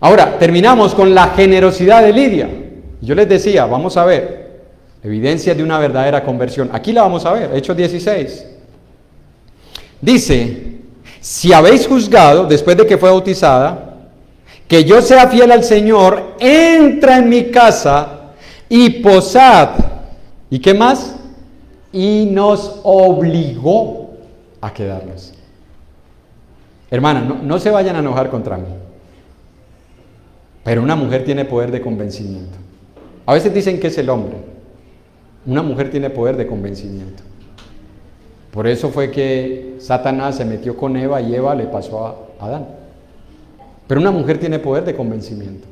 S1: Ahora, terminamos con la generosidad de Lidia. Yo les decía, vamos a ver, evidencia de una verdadera conversión. Aquí la vamos a ver, Hechos 16. Dice, si habéis juzgado, después de que fue bautizada, que yo sea fiel al Señor, entra en mi casa y posad. ¿Y qué más? Y nos obligó a quedarnos. Hermana, no se vayan a enojar contra mí. Pero una mujer tiene poder de convencimiento. A veces dicen que es el hombre. Una mujer tiene poder de convencimiento. Por eso fue que Satanás se metió con Eva y Eva le pasó a Adán. Pero una mujer tiene poder de convencimiento.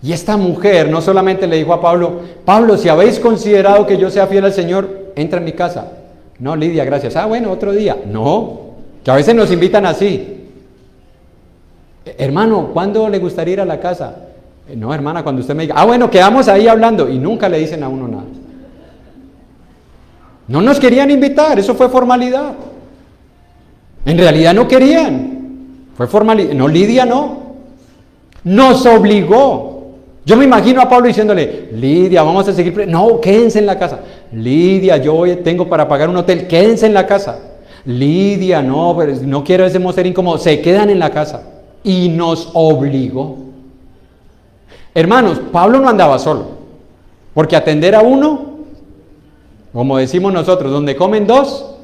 S1: Y esta mujer no solamente le dijo a Pablo, Pablo, si habéis considerado que yo sea fiel al Señor, entra en mi casa. No, Lidia, gracias. Bueno, otro día. No, que a veces nos invitan así. Hermano, ¿cuándo le gustaría ir a la casa? No, hermana, cuando usted me diga, bueno, quedamos ahí hablando, y nunca le dicen a uno nada. No nos querían invitar, eso fue formalidad. En realidad no querían. Fue formal. No, Lidia no. Nos obligó. Yo me imagino a Pablo diciéndole, Lidia, vamos a seguir. No, quédense en la casa. Lidia, yo tengo para pagar un hotel, quédense en la casa. Lidia, no, pero no quiero ser incómodo. Se quedan en la casa. Y nos obligó. Hermanos, Pablo no andaba solo. Porque atender a uno, como decimos nosotros, donde comen dos,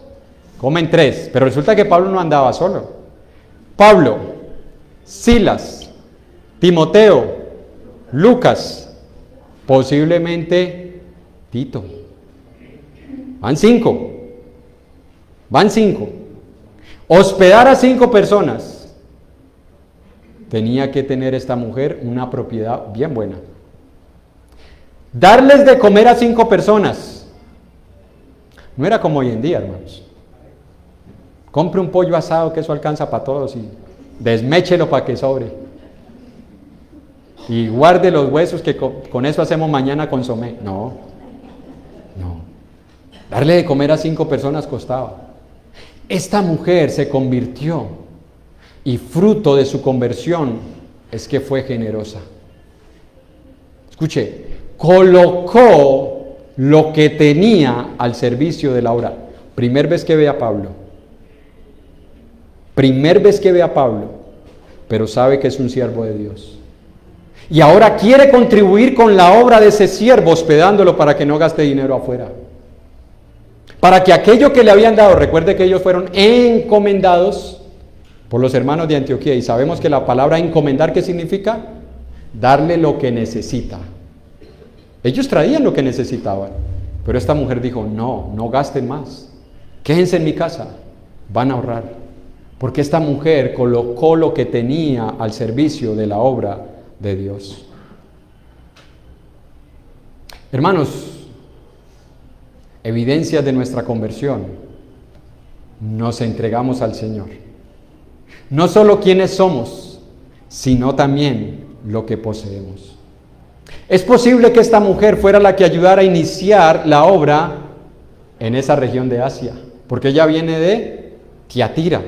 S1: comen tres. Pero resulta que Pablo no andaba solo. Pablo, Silas, Timoteo, Lucas, posiblemente Tito. Van 5. Van 5. Hospedar a 5 personas. Tenía que tener esta mujer una propiedad bien buena. Darles de comer a 5 personas. No era como hoy en día, hermanos. Compre un pollo asado que eso alcanza para todos y desméchelo para que sobre. Y guarde los huesos que con eso hacemos mañana consomé. No. Darle de comer a 5 personas costaba. Esta mujer se convirtió y fruto de su conversión es que fue generosa. Escuche, colocó lo que tenía al servicio de la obra. Primer vez que ve a Pablo. Pero sabe que es un siervo de Dios. Y ahora quiere contribuir con la obra de ese siervo, hospedándolo para que no gaste dinero afuera. Para que aquello que le habían dado, recuerde que ellos fueron encomendados por los hermanos de Antioquía. Y sabemos que la palabra encomendar, ¿qué significa? Darle lo que necesita. Ellos traían lo que necesitaban. Pero esta mujer dijo, no gasten más. Quédense en mi casa, van a ahorrar. Porque esta mujer colocó lo que tenía al servicio de la obra de Dios. Hermanos, evidencias de nuestra conversión, nos entregamos al Señor. No solo quiénes somos, sino también lo que poseemos. Es posible que esta mujer fuera la que ayudara a iniciar la obra en esa región de Asia, porque ella viene de Tiatira,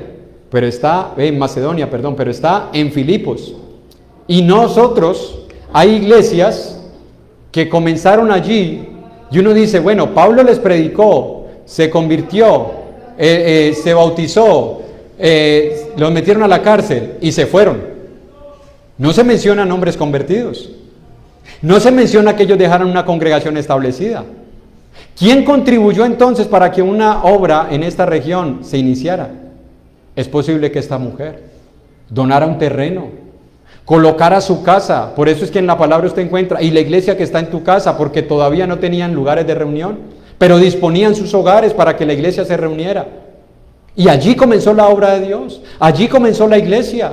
S1: pero está en Macedonia, pero está en Filipos. Y nosotros, hay iglesias que comenzaron allí, y uno dice, bueno, Pablo les predicó, se convirtió, se bautizó, los metieron a la cárcel y se fueron. No se mencionan nombres convertidos. No se menciona que ellos dejaran una congregación establecida. ¿Quién contribuyó entonces para que una obra en esta región se iniciara? Es posible que esta mujer donara un terreno, colocara su casa. Por eso es que en la palabra usted encuentra, y la iglesia que está en tu casa, porque todavía no tenían lugares de reunión, pero disponían sus hogares para que la iglesia se reuniera. Y allí comenzó la obra de Dios, allí comenzó la iglesia.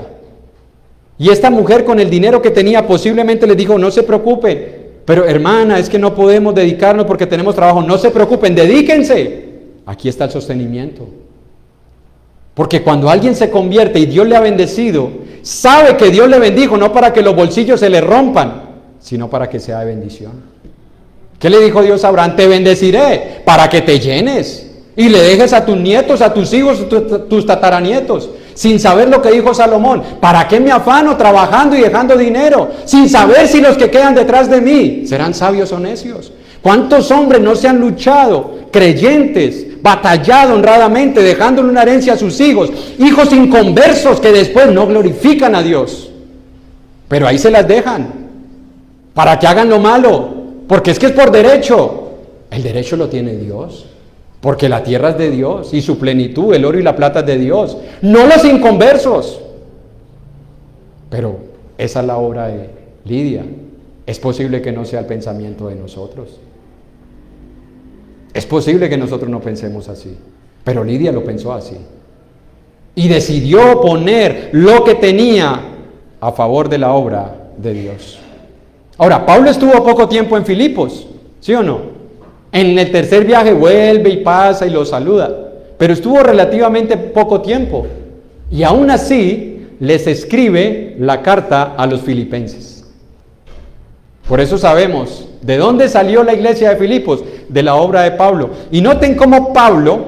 S1: Y esta mujer con el dinero que tenía posiblemente les dijo, no se preocupen, pero hermana, es que no podemos dedicarnos porque tenemos trabajo. No se preocupen, dedíquense. Aquí está el sostenimiento. Porque cuando alguien se convierte y Dios le ha bendecido, sabe que Dios le bendijo, no para que los bolsillos se le rompan, sino para que sea de bendición. ¿Qué le dijo Dios a Abraham? Te bendeciré para que te llenes y le dejes a tus nietos, a tus hijos, tus tataranietos. Sin saber lo que dijo Salomón, ¿para qué me afano trabajando y dejando dinero? Sin saber si los que quedan detrás de mí serán sabios o necios. ¿Cuántos hombres no se han luchado, creyentes, batallado honradamente, dejándole una herencia a sus hijos, hijos inconversos que después no glorifican a Dios? Pero ahí se las dejan, para que hagan lo malo, porque es que es por derecho. El derecho lo tiene Dios. Porque la tierra es de Dios y su plenitud, el oro y la plata es de Dios, no los inconversos. Pero esa es la obra de Lidia. Es posible que no sea el pensamiento de nosotros. Es posible que nosotros no pensemos así, pero Lidia lo pensó así. Y decidió poner lo que tenía a favor de la obra de Dios. Ahora, Pablo estuvo poco tiempo en Filipos, ¿sí o no? En el tercer viaje vuelve y pasa y lo saluda, pero estuvo relativamente poco tiempo. Y aún así les escribe la carta a los filipenses. Por eso sabemos de dónde salió la iglesia de Filipos, de la obra de Pablo. Y noten cómo Pablo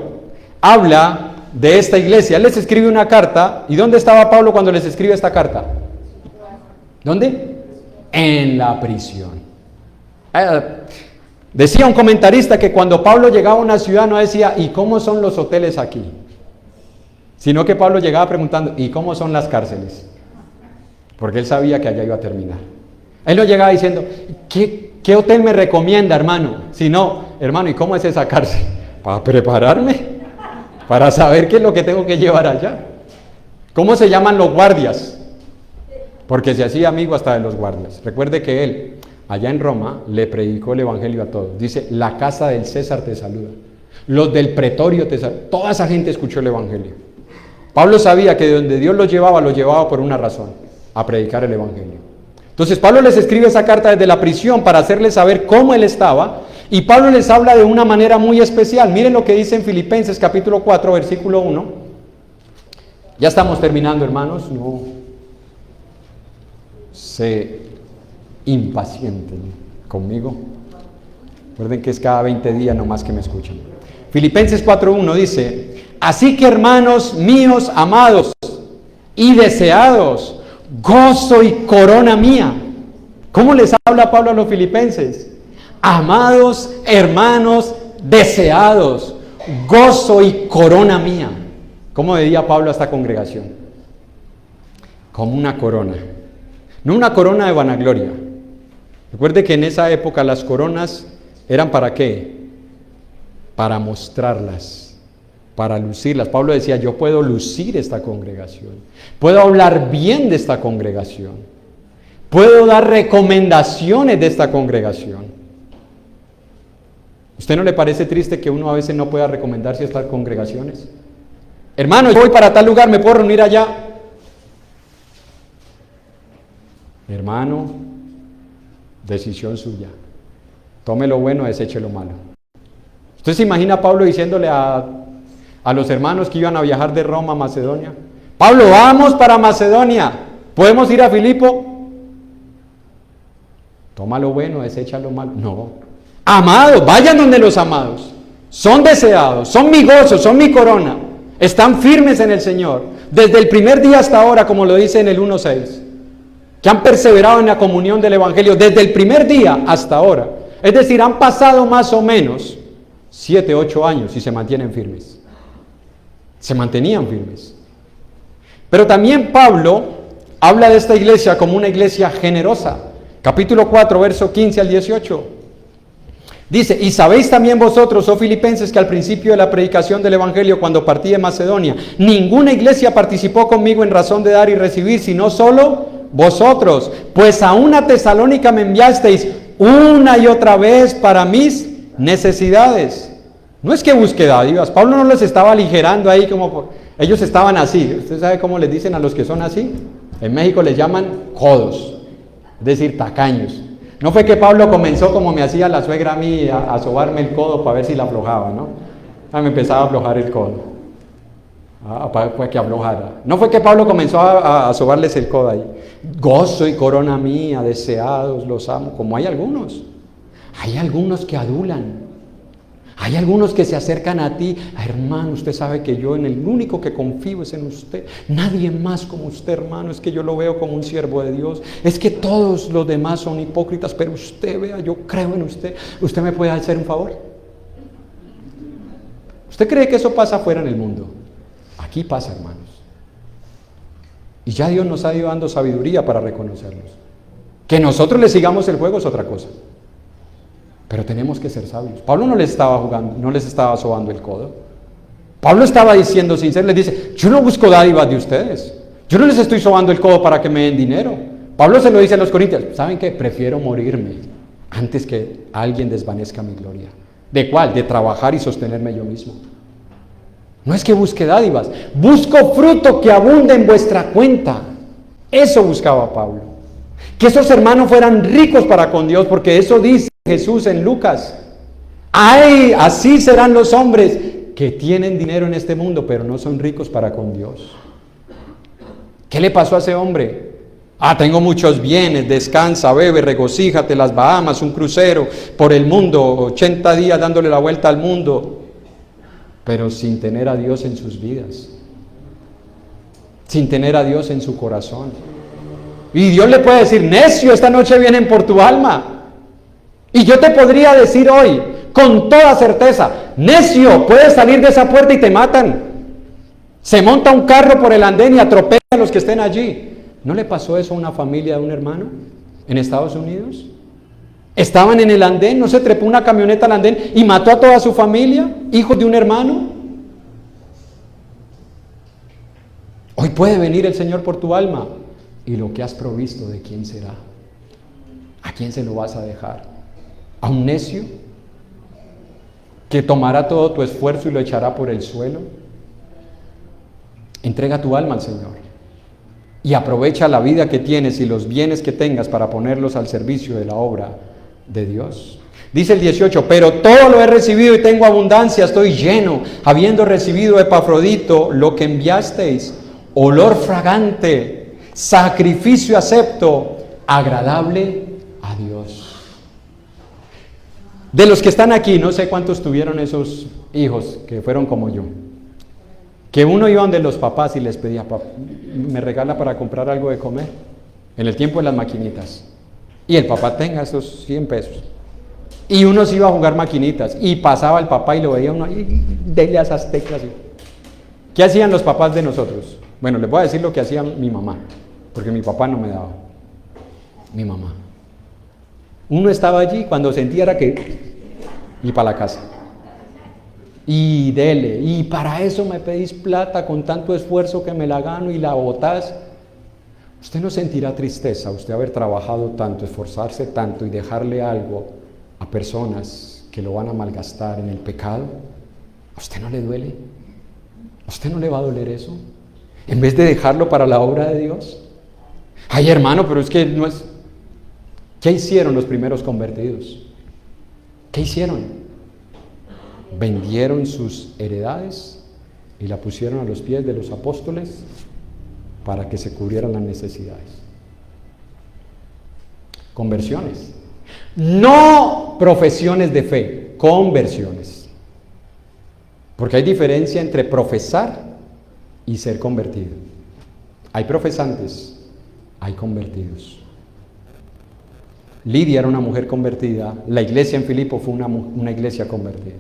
S1: habla de esta iglesia. Él les escribe una carta. ¿Y dónde estaba Pablo cuando les escribe esta carta? ¿Dónde? En la prisión. Decía un comentarista que cuando Pablo llegaba a una ciudad no decía, ¿y cómo son los hoteles aquí? Sino que Pablo llegaba preguntando, ¿y cómo son las cárceles? Porque él sabía que allá iba a terminar. Él no llegaba diciendo, ¿qué hotel me recomienda, hermano? Sino, hermano, ¿y cómo es esa cárcel? Para prepararme, para saber qué es lo que tengo que llevar allá. ¿Cómo se llaman los guardias? Porque se hacía amigo hasta de los guardias. Recuerde que él, allá en Roma, le predicó el evangelio a todos. Dice, la casa del César te saluda. Los del pretorio te saludan. Toda esa gente escuchó el evangelio. Pablo sabía que de donde Dios lo llevaba por una razón, a predicar el evangelio. Entonces Pablo les escribe esa carta desde la prisión para hacerles saber cómo él estaba, y Pablo les habla de una manera muy especial. Miren lo que dice en Filipenses capítulo 4, versículo 1. Ya estamos terminando, hermanos, no se impacienten conmigo. Recuerden que es cada 20 días nomás que me escuchan. Filipenses 4:1 dice, así que hermanos míos amados y deseados, gozo y corona mía. ¿Cómo les habla Pablo a los filipenses? Amados hermanos deseados, gozo y corona mía. ¿Cómo veía Pablo a esta congregación? Como una corona. No una corona de vanagloria. Recuerde que en esa época las coronas eran ¿para qué? Para mostrarlas, para lucirlas. Pablo decía, yo puedo lucir esta congregación, puedo hablar bien de esta congregación, puedo dar recomendaciones de esta congregación. ¿Usted no le parece triste que uno a veces no pueda recomendar ciertas congregaciones? Hermano, yo voy para tal lugar, ¿me puedo reunir allá? Hermano, decisión suya. Tome lo bueno, deseche lo malo. ¿Usted se imagina a Pablo diciéndole a los hermanos que iban a viajar de Roma a Macedonia? Pablo, vamos para Macedonia, ¿podemos ir a Filipo? Toma lo bueno, desecha lo malo. No. Amados, vayan donde los amados. Son deseados, son mi gozo, son mi corona. Están firmes en el Señor. Desde el primer día hasta ahora, como lo dice en el 1:6. Que han perseverado en la comunión del Evangelio desde el primer día hasta ahora. Es decir, han pasado más o menos 7, 8 años y se mantienen firmes. Se mantenían firmes. Pero también Pablo habla de esta iglesia como una iglesia generosa. Capítulo 4, verso 15 al 18. Dice, y sabéis también vosotros, oh filipenses, que al principio de la predicación del Evangelio, cuando partí de Macedonia, ninguna iglesia participó conmigo en razón de dar y recibir, sino solo vosotros. Pues a una Tesalónica me enviasteis una y otra vez para mis necesidades. No es que busque dádivas. Pablo no les estaba aligerando ahí como... Ellos estaban así. ¿Usted sabe cómo les dicen a los que son así? En México les llaman codos, es decir, tacaños. No fue que Pablo comenzó como me hacía la suegra a mí, a sobarme el codo para ver si la aflojaba, ¿no? Me empezaba a aflojar el codo. Para que aflojara. No fue que Pablo comenzó a sobarles el codo ahí. Gozo y corona mía, deseados, los amo. Como hay algunos. Hay algunos que adulan. Hay algunos que se acercan a ti. Hermano, usted sabe que yo en el único que confío es en usted. Nadie más como usted, hermano. Es que yo lo veo como un siervo de Dios. Es que todos los demás son hipócritas, pero usted vea, yo creo en usted. ¿Usted me puede hacer un favor? ¿Usted cree que eso pasa afuera en el mundo? Aquí pasa, hermanos. Y ya Dios nos ha ido dando sabiduría para reconocerlos. Que nosotros le sigamos el juego es otra cosa. Pero tenemos que ser sabios. Pablo no les estaba jugando, no les estaba sobando el codo. Pablo estaba diciendo sincero, les dice, yo no busco dádivas de ustedes. Yo no les estoy sobando el codo para que me den dinero. Pablo se lo dice a los corintios, ¿saben qué? Prefiero morirme antes que alguien desvanezca mi gloria. ¿De cuál? De trabajar y sostenerme yo mismo. No es que busque dádivas, busco fruto que abunde en vuestra cuenta. Eso buscaba Pablo. Que esos hermanos fueran ricos para con Dios, porque eso dice Jesús en Lucas. ¡Ay! Así serán los hombres que tienen dinero en este mundo, pero no son ricos para con Dios. ¿Qué le pasó a ese hombre? Tengo muchos bienes, descansa, bebe, regocíjate, las Bahamas, un crucero por el mundo, 80 días dándole la vuelta al mundo. pero sin tener a Dios en sus vidas, sin tener a Dios en su corazón. Y Dios le puede decir: necio, esta noche vienen por tu alma. Y yo te podría decir hoy, con toda certeza: necio, puedes salir de esa puerta y te matan. Se monta un carro por el andén y atropella a los que estén allí. ¿No le pasó eso a una familia de un hermano en Estados Unidos? Estaban en el andén, no se trepó una camioneta al andén y mató a toda su familia, hijos de un hermano. Hoy puede venir el Señor por tu alma. ¿Y lo que has provisto, de quién será? ¿A quién se lo vas a dejar? ¿A un necio que tomará todo tu esfuerzo y lo echará por el suelo? Entrega tu alma al Señor y aprovecha la vida que tienes y los bienes que tengas para ponerlos al servicio de la obra de Dios. Dice el 18: pero todo lo he recibido y tengo abundancia, estoy lleno, habiendo recibido Epafrodito lo que enviasteis, olor fragante, sacrificio acepto, agradable a Dios. De los que están aquí, no sé cuántos tuvieron esos hijos que fueron como yo, que uno iba donde los papás y les pedía: papá, ¿me regala para comprar algo de comer? En el tiempo de las maquinitas. Y el papá: tenga esos 100 pesos. Y uno se iba a jugar maquinitas y pasaba el papá y lo veía uno: y dele a esas teclas. ¿Qué hacían los papás de nosotros? Bueno, les voy a decir lo que hacía mi mamá, porque mi papá no me daba. Mi mamá. Uno estaba allí, cuando sentía era que... y para la casa. Y dele, y para eso me pedís plata con tanto esfuerzo que me la gano y la botás. Usted no sentirá tristeza, usted haber trabajado tanto, esforzarse tanto y dejarle algo a personas que lo van a malgastar en el pecado. ¿A usted no le duele? ¿A usted no le va a doler eso? En vez de dejarlo para la obra de Dios. Ay, hermano, pero es que no es... ¿Qué hicieron los primeros convertidos? ¿Qué hicieron? Vendieron sus heredades y la pusieron a los pies de los apóstoles para que se cubrieran las necesidades. Conversiones. No profesiones de fe, conversiones. Porque hay diferencia entre profesar y ser convertido. Hay profesantes, hay convertidos. Lidia era una mujer convertida, la iglesia en Filipo fue una iglesia convertida.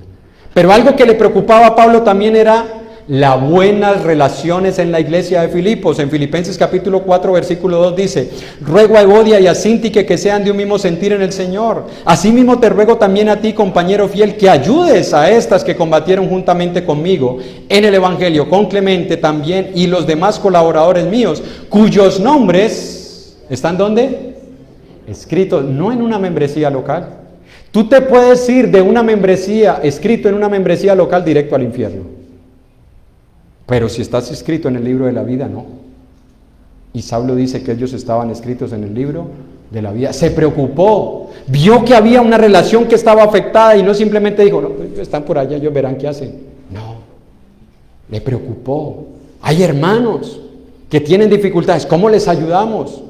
S1: Pero algo que le preocupaba a Pablo también era las buenas relaciones en la iglesia de Filipos. En Filipenses capítulo 4 versículo 2 dice: ruego a Evodia y a Síntique que sean de un mismo sentir en el Señor. Asimismo te ruego también a ti, compañero fiel, que ayudes a estas que combatieron juntamente conmigo en el evangelio, con Clemente también y los demás colaboradores míos, cuyos nombres están ¿dónde? Escritos, no en una membresía local. Tú te puedes ir de una membresía, escrito en una membresía local, directo al infierno. Pero si estás escrito en el libro de la vida, no. Y Saulo dice que ellos estaban escritos en el libro de la vida. Se preocupó, vio que había una relación que estaba afectada y no simplemente dijo: no, pues están por allá, ellos verán qué hacen. No, le preocupó. Hay hermanos que tienen dificultades, ¿cómo les ayudamos?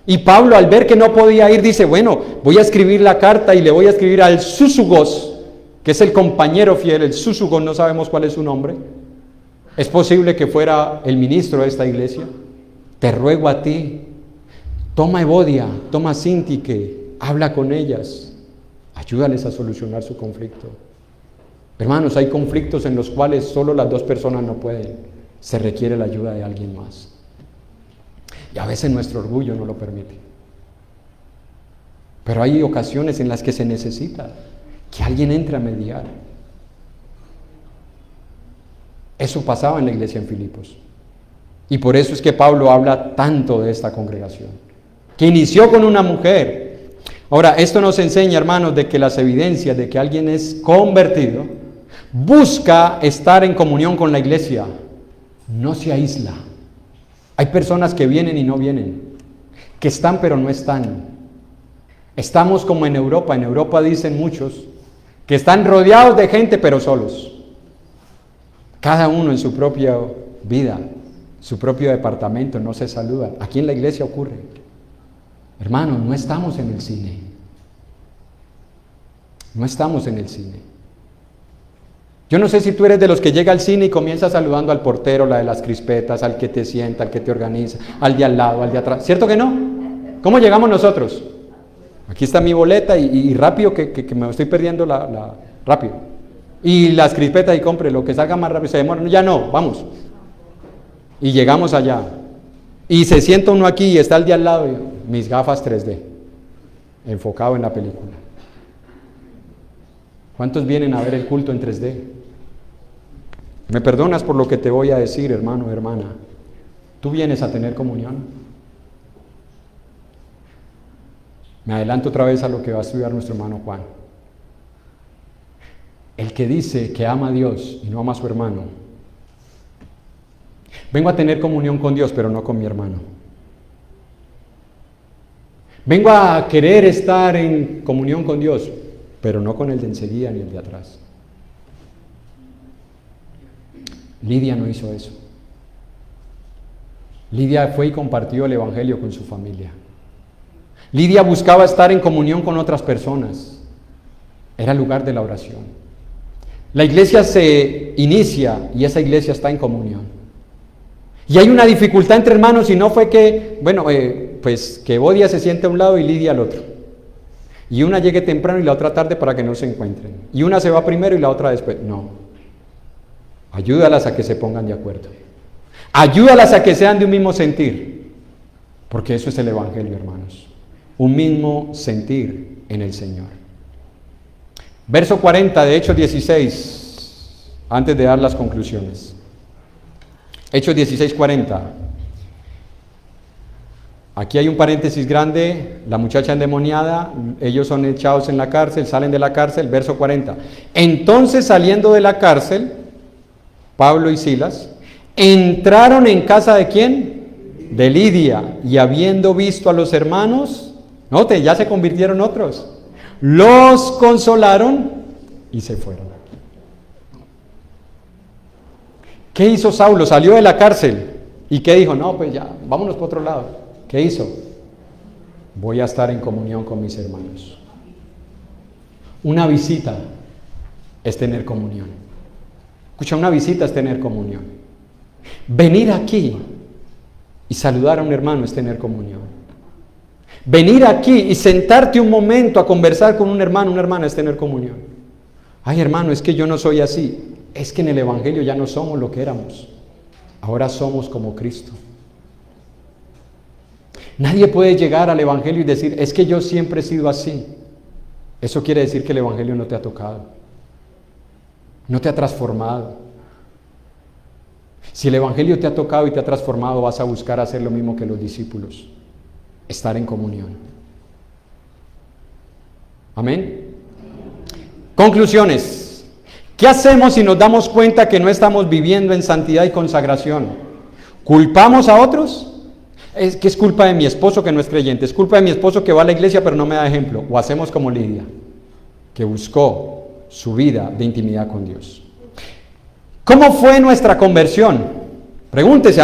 S1: Y Pablo, al ver que no podía ir, dice: bueno, voy a escribir la carta y le voy a escribir al Súsugos, que es el compañero fiel. El Súsugos no sabemos cuál es su nombre. Es posible que fuera el ministro de esta iglesia. Te ruego a ti, toma Evodia, toma Síntique, habla con ellas, ayúdales a solucionar su conflicto. Hermanos, hay conflictos en los cuales solo las dos personas no pueden. Se requiere la ayuda de alguien más. Y a veces nuestro orgullo no lo permite. Pero hay ocasiones en las que se necesita que alguien entre a mediar. Eso pasaba en la iglesia en Filipos. Y por eso es que Pablo habla tanto de esta congregación, que inició con una mujer. Ahora, esto nos enseña, hermanos, de que las evidencias de que alguien es convertido busca estar en comunión con la iglesia, no se aísla. Hay personas que vienen y no vienen, que están pero no están. Estamos como en Europa. En Europa dicen muchos que están rodeados de gente pero solos. Cada uno en su propia vida, su propio departamento, no se saludan. Aquí en la iglesia ocurre. Hermanos, no estamos en el cine. No estamos en el cine. Yo no sé si tú eres de los que llega al cine y comienza saludando al portero, la de las crispetas, al que te sienta, al que te organiza, al de al lado, al de atrás. ¿Cierto que no? ¿Cómo llegamos nosotros? Aquí está mi boleta y rápido que me estoy perdiendo rápido. Y las crispetas y compre lo que salga más rápido, se demora. Ya no, vamos. Y llegamos allá. Y se sienta uno aquí y está el de al lado y mis gafas 3D, enfocado en la película. ¿Cuántos vienen a ver el culto en 3D? ¿Me perdonas por lo que te voy a decir, hermano, hermana? ¿Tú vienes a tener comunión? Me adelanto otra vez a lo que va a estudiar nuestro hermano Juan. El que dice que ama a Dios y no ama a su hermano. Vengo a tener comunión con Dios, pero no con mi hermano. Vengo a querer estar en comunión con Dios, pero no con el de enseguida ni el de atrás. Lidia no hizo eso. Lidia fue y compartió el evangelio con su familia. Lidia buscaba estar en comunión con otras personas. Era el lugar de la oración. La iglesia se inicia y esa iglesia está en comunión. Y hay una dificultad entre hermanos y no fue que, pues que Bodia se siente a un lado y Lidia al otro. Y una llegue temprano y la otra tarde para que no se encuentren. Y una se va primero y la otra después. No. Ayúdalas a que se pongan de acuerdo. Ayúdalas a que sean de un mismo sentir. Porque eso es el evangelio, hermanos. Un mismo sentir en el Señor. Verso 40 de Hechos 16, antes de dar las conclusiones. Hechos 16, 40. Aquí hay un paréntesis grande, la muchacha endemoniada, ellos son echados en la cárcel, salen de la cárcel, verso 40. Entonces, saliendo de la cárcel, Pablo y Silas entraron en casa ¿de quién? De Lidia, y habiendo visto a los hermanos, note, ya se convirtieron otros, los consolaron y se fueron. ¿Qué hizo Saulo? Salió de la cárcel y ¿qué dijo? No, pues ya, vámonos para otro lado. ¿Qué hizo? Voy a estar en comunión con mis hermanos. Una visita es tener comunión. Escucha, una visita es tener comunión. Venir aquí y saludar a un hermano es tener comunión. Venir aquí y sentarte un momento a conversar con un hermano, una hermana es tener comunión. Ay, hermano, es que yo no soy así. Es que en el evangelio ya no somos lo que éramos. Ahora somos como Cristo. Nadie puede llegar al evangelio y decir, es que yo siempre he sido así. Eso quiere decir que el evangelio no te ha tocado. No te ha transformado. Si el evangelio te ha tocado y te ha transformado, vas a buscar hacer lo mismo que los discípulos. Estar en comunión. Amén. Conclusiones. ¿Qué hacemos si nos damos cuenta que no estamos viviendo en santidad y consagración? ¿Culpamos a otros? Es que es culpa de mi esposo que no es creyente, es culpa de mi esposo que va a la iglesia pero no me da ejemplo. O hacemos como Lidia, que buscó su vida de intimidad con Dios. ¿Cómo fue nuestra conversión? Pregúntese,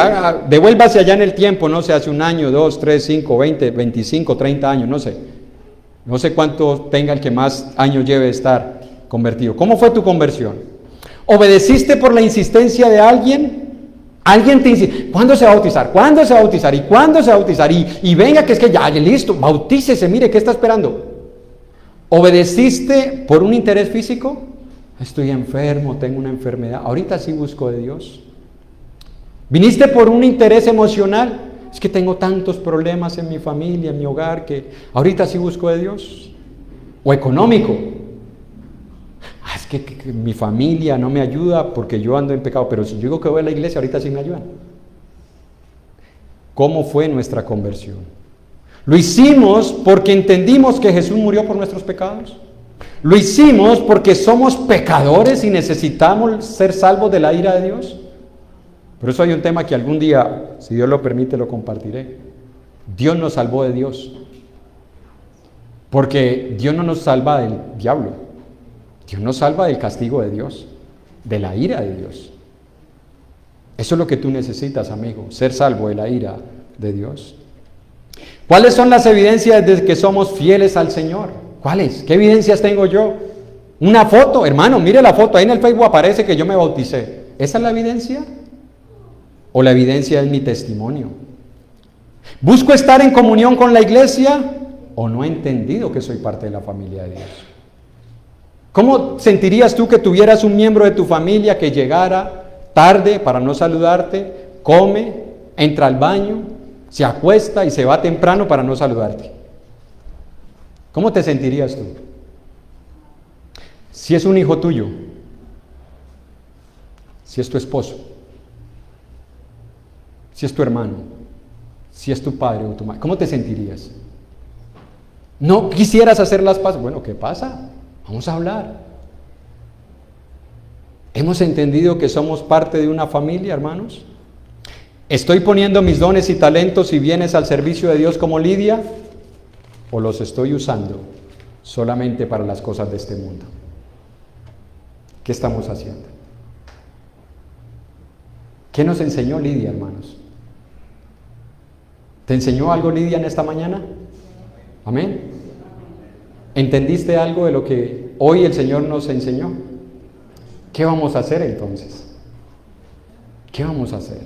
S1: devuélvase allá en el tiempo, no sé, hace 1 año, 2, 3, 5, 20, 25, 30 años, no sé. No sé cuánto tenga el que más años lleve de estar convertido. ¿Cómo fue tu conversión? ¿Obedeciste por la insistencia de alguien? Alguien te dice, ¿cuándo se va a bautizar? ¿Cuándo se va a bautizar? ¿Y cuándo se va a bautizar? Y venga, que es que ya, listo, bautícese, mire, ¿qué está esperando? ¿Obedeciste por un interés físico? Estoy enfermo, tengo una enfermedad. Ahorita sí busco de Dios. ¿Viniste por un interés emocional? Es que tengo tantos problemas en mi familia, en mi hogar, que ahorita sí busco de Dios. ¿O económico? Es que mi familia no me ayuda porque yo ando en pecado, pero si yo digo que voy a la iglesia, ahorita sí me ayudan. ¿Cómo fue nuestra conversión? ¿Lo hicimos porque entendimos que Jesús murió por nuestros pecados? ¿Lo hicimos porque somos pecadores y necesitamos ser salvos de la ira de Dios? Por eso hay un tema que algún día, si Dios lo permite, lo compartiré. Dios nos salvó de Dios. Porque Dios no nos salva del diablo. Dios nos salva del castigo de Dios, de la ira de Dios. Eso es lo que tú necesitas, amigo, ser salvo de la ira de Dios. ¿Cuáles son las evidencias de que somos fieles al Señor? ¿Cuáles? ¿Qué evidencias tengo yo? Una foto, hermano, mire la foto, ahí en el Facebook aparece que yo me bauticé. ¿Esa es la evidencia? ¿O la evidencia es mi testimonio? ¿Busco estar en comunión con la iglesia o no he entendido que soy parte de la familia de Dios? ¿Cómo sentirías tú que tuvieras un miembro de tu familia que llegara tarde para no saludarte, come, entra al baño, se acuesta y se va temprano para no saludarte? ¿Cómo te sentirías tú? Si es un hijo tuyo, si es tu esposo, si es tu hermano, si es tu padre o tu madre, ¿cómo te sentirías? ¿No quisieras hacer las paces? Bueno, ¿qué pasa? Vamos a hablar. ¿Hemos entendido que somos parte de una familia, hermanos? ¿Estoy poniendo mis dones y talentos y bienes al servicio de Dios como Lidia? ¿O los estoy usando solamente para las cosas de este mundo? ¿Qué estamos haciendo? ¿Qué nos enseñó Lidia, hermanos? ¿Te enseñó algo Lidia en esta mañana? Amén. ¿Entendiste algo de lo que hoy el Señor nos enseñó? ¿Qué vamos a hacer entonces? ¿Qué vamos a hacer?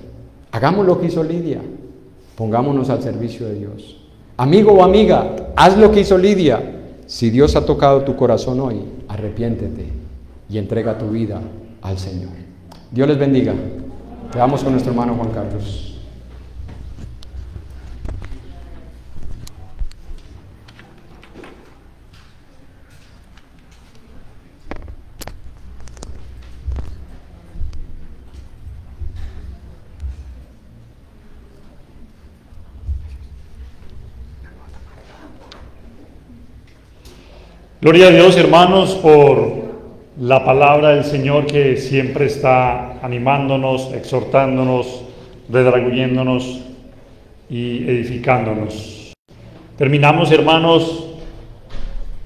S1: Hagamos lo que hizo Lidia. Pongámonos al servicio de Dios. Amigo o amiga, haz lo que hizo Lidia. Si Dios ha tocado tu corazón hoy, arrepiéntete y entrega tu vida al Señor. Dios les bendiga. Quedamos con nuestro hermano Juan Carlos.
S2: Gloria a Dios, hermanos, por la palabra del Señor que siempre está animándonos, exhortándonos, redarguyéndonos y edificándonos. Terminamos, hermanos,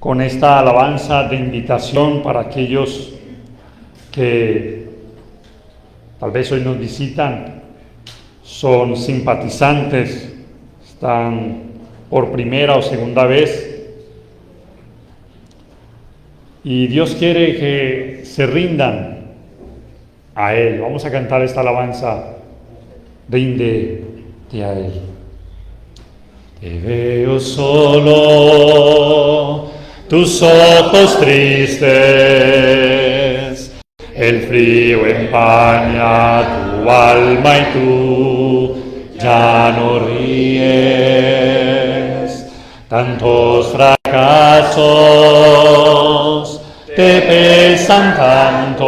S2: con esta alabanza de invitación para aquellos que tal vez hoy nos visitan, son simpatizantes, están por primera o segunda vez. Y Dios quiere que se rindan a Él. Vamos a cantar esta alabanza. Ríndete a Él. Te veo solo, tus ojos tristes, el frío empaña tu alma y tú ya no ríes. Tantos fracasos te pesan tanto,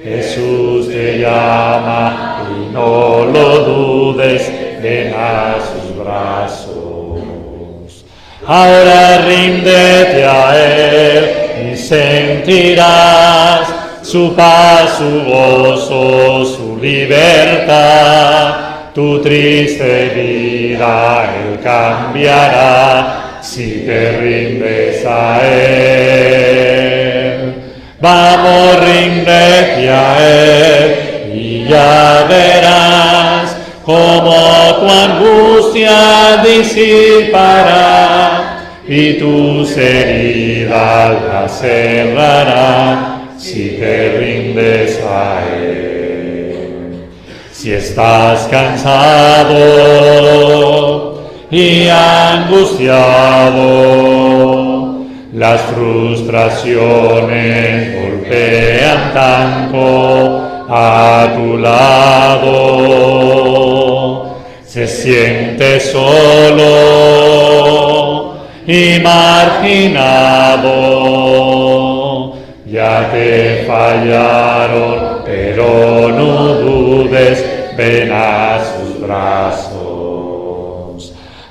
S2: Jesús te llama y no lo dudes, ven a sus brazos. Ahora ríndete a Él y sentirás su paz, su gozo, su libertad. Tu triste vida Él cambiará si te rindes a Él. Vamos, ríndete a Él y ya verás cómo tu angustia disipará y tus heridas las cerrará si te rindes a Él. Si estás cansado y angustiado, las frustraciones golpean tanto a tu lado. Se siente solo y marginado, ya te fallaron, pero no dudes, ven a sus brazos.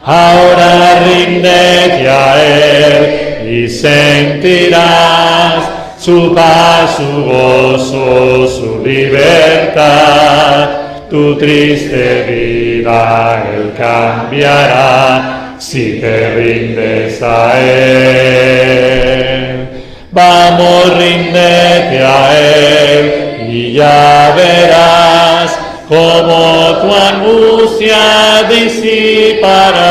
S2: Ahora ríndete a Él y sentirás su paz, su gozo, su libertad. Tu triste vida Él cambiará si te rindes a Él. Vamos, ríndete a Él y ya verás cómo tu angustia disipará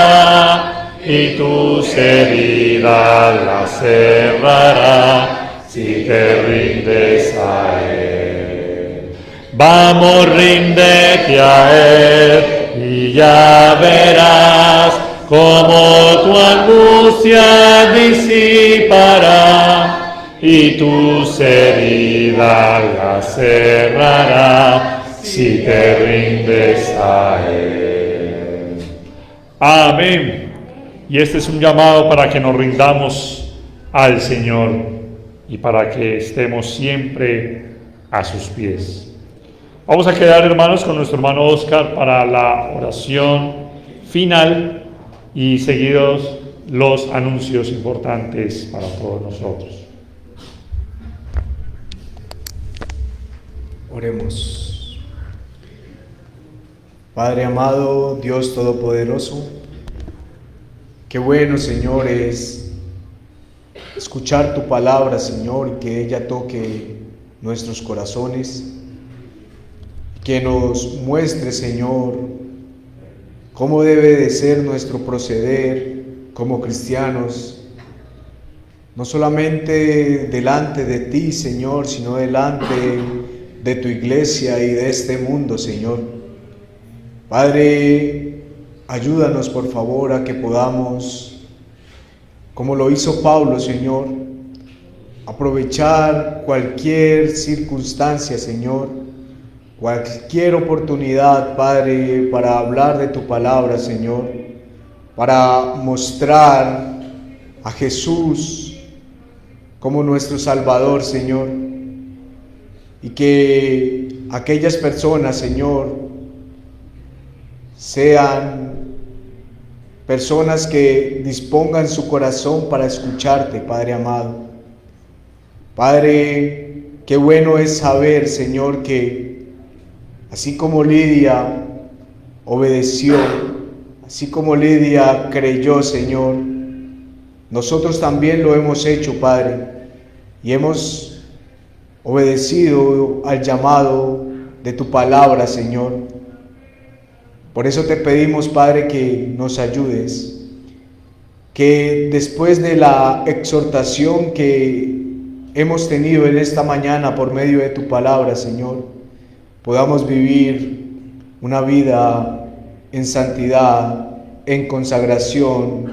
S2: y tus heridas las cerrará si te rindes a Él. Vamos, ríndete a Él y ya verás cómo tu angustia disipará y tus heridas las cerrará si te rindes a Él. Amén. Y este es un llamado para que nos rindamos al Señor y para que estemos siempre a sus pies. Vamos a quedar, hermanos, con nuestro hermano Oscar para la oración final y seguidos los anuncios importantes para todos nosotros.
S3: Oremos. Padre amado, Dios Todopoderoso, qué bueno, Señor, es escuchar tu palabra, Señor, y que ella toque nuestros corazones, que nos muestre, Señor, cómo debe de ser nuestro proceder como cristianos, no solamente delante de ti, Señor, sino delante de tu iglesia y de este mundo, Señor. Padre, ayúdanos por favor a que podamos, como lo hizo Pablo, Señor, aprovechar cualquier circunstancia, Señor, cualquier oportunidad, Padre, para hablar de tu palabra, Señor, para mostrar a Jesús como nuestro Salvador, Señor, y que aquellas personas, Señor, sean personas que dispongan su corazón para escucharte, Padre amado. Padre, qué bueno es saber, Señor, que así como Lidia obedeció, así como Lidia creyó, Señor, nosotros también lo hemos hecho, Padre, y hemos obedecido al llamado de tu palabra, Señor. Por eso te pedimos, Padre, que nos ayudes, que después de la exhortación que hemos tenido en esta mañana por medio de tu palabra, Señor, podamos vivir una vida en santidad, en consagración,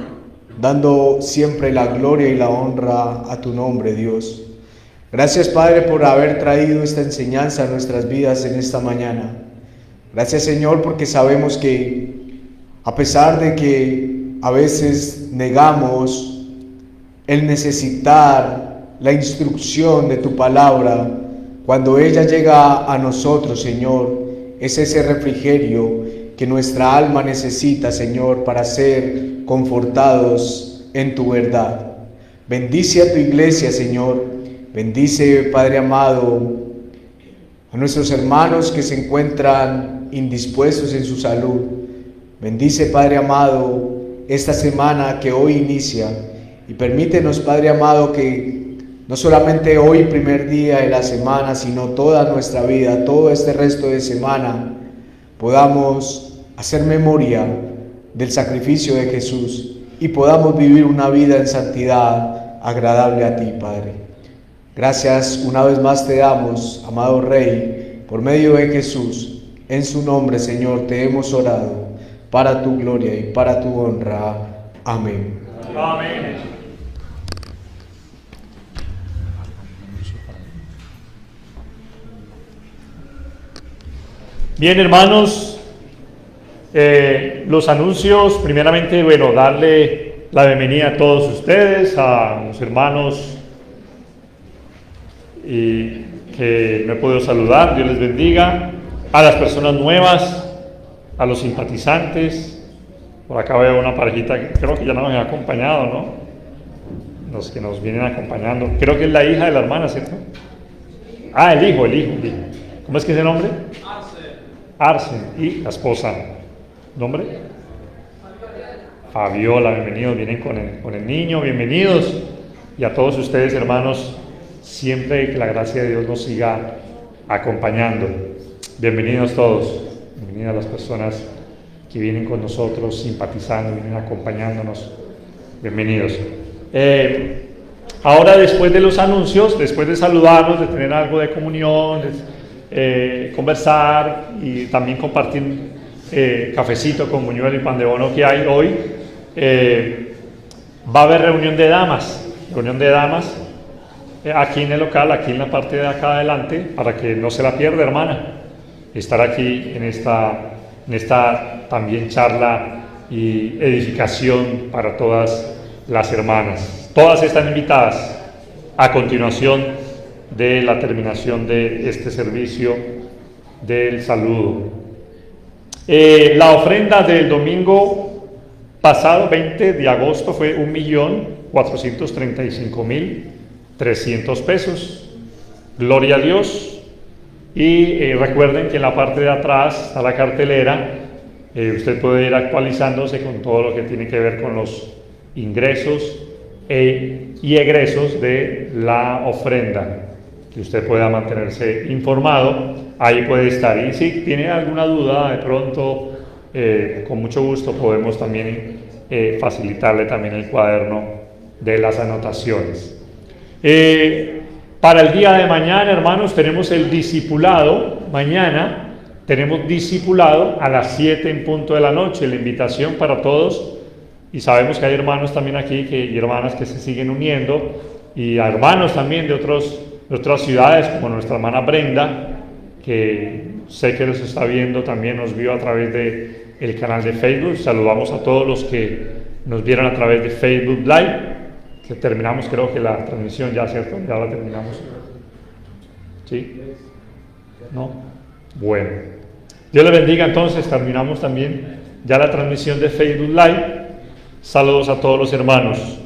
S3: dando siempre la gloria y la honra a tu nombre, Dios. Gracias, Padre, por haber traído esta enseñanza a nuestras vidas en esta mañana. Gracias, Señor, porque sabemos que a pesar de que a veces negamos el necesitar la instrucción de tu palabra, cuando ella llega a nosotros, Señor, es ese refrigerio que nuestra alma necesita, Señor, para ser confortados en tu verdad. Bendice a tu iglesia, Señor. Bendice, Padre amado, a nuestros hermanos que se encuentran indispuestos en su salud. Bendice, Padre amado, esta semana que hoy inicia, y permítenos, Padre amado, que no solamente hoy, primer día de la semana, sino toda nuestra vida, todo este resto de semana, podamos hacer memoria del sacrificio de Jesús y podamos vivir una vida en santidad agradable a ti, Padre. Gracias una vez más te damos, amado Rey, por medio de Jesús. En su nombre, Señor, te hemos orado, para tu gloria y para tu honra. Amén.
S2: Amén. Bien, hermanos, los anuncios, primeramente, bueno, darle la bienvenida a todos ustedes, a los hermanos y que me he podido saludar, Dios les bendiga, a las personas nuevas, a los simpatizantes. Por acá veo una parejita que creo que ya nos ha acompañado, ¿no? Los que nos vienen acompañando, creo que es la hija de la hermana, ¿cierto? Ah, el hijo. ¿Cómo es que es el nombre? Arce. Y la esposa, ¿nombre? Fabiola, bienvenidos, vienen con el niño, bienvenidos. Y a todos ustedes, hermanos, siempre que la gracia de Dios nos siga acompañando. Bienvenidos todos, bienvenidas las personas que vienen con nosotros, simpatizando, vienen acompañándonos Bienvenidos. Ahora, después de los anuncios, después de saludarnos, de tener algo de comunión, conversar y también compartir cafecito con buñuelo y pan de bono que hay hoy, va a haber reunión de damas aquí en el local, aquí en la parte de acá adelante, para que no se la pierda, hermana, estar aquí en esta también charla y edificación para todas las hermanas. Todas están invitadas a continuación de la terminación de este servicio del saludo. La ofrenda del domingo pasado, 20 de agosto, fue 1.435.300 pesos. Gloria a Dios. Y recuerden que en la parte de atrás está la cartelera. Usted puede ir actualizándose con todo lo que tiene que ver con los ingresos y egresos de la ofrenda, que usted pueda mantenerse informado. Ahí puede estar. Y si tiene alguna duda, de pronto, con mucho gusto podemos también facilitarle también el cuaderno de las anotaciones. Para el día de mañana, hermanos, tenemos el discipulado. Mañana tenemos discipulado a las 7 en punto de la noche. La invitación para todos. Y sabemos que hay hermanos también aquí y hermanas que se siguen uniendo, y a hermanos también de otras ciudades, como nuestra hermana Brenda, que sé que los está viendo, también nos vio a través del canal de Facebook. Saludamos a todos los que nos vieron a través de Facebook Live, que terminamos, creo que la transmisión ya, ¿cierto? Ya la terminamos. ¿Sí? ¿No? Bueno. Dios les bendiga. Entonces terminamos también ya la transmisión de Facebook Live. Saludos a todos los hermanos.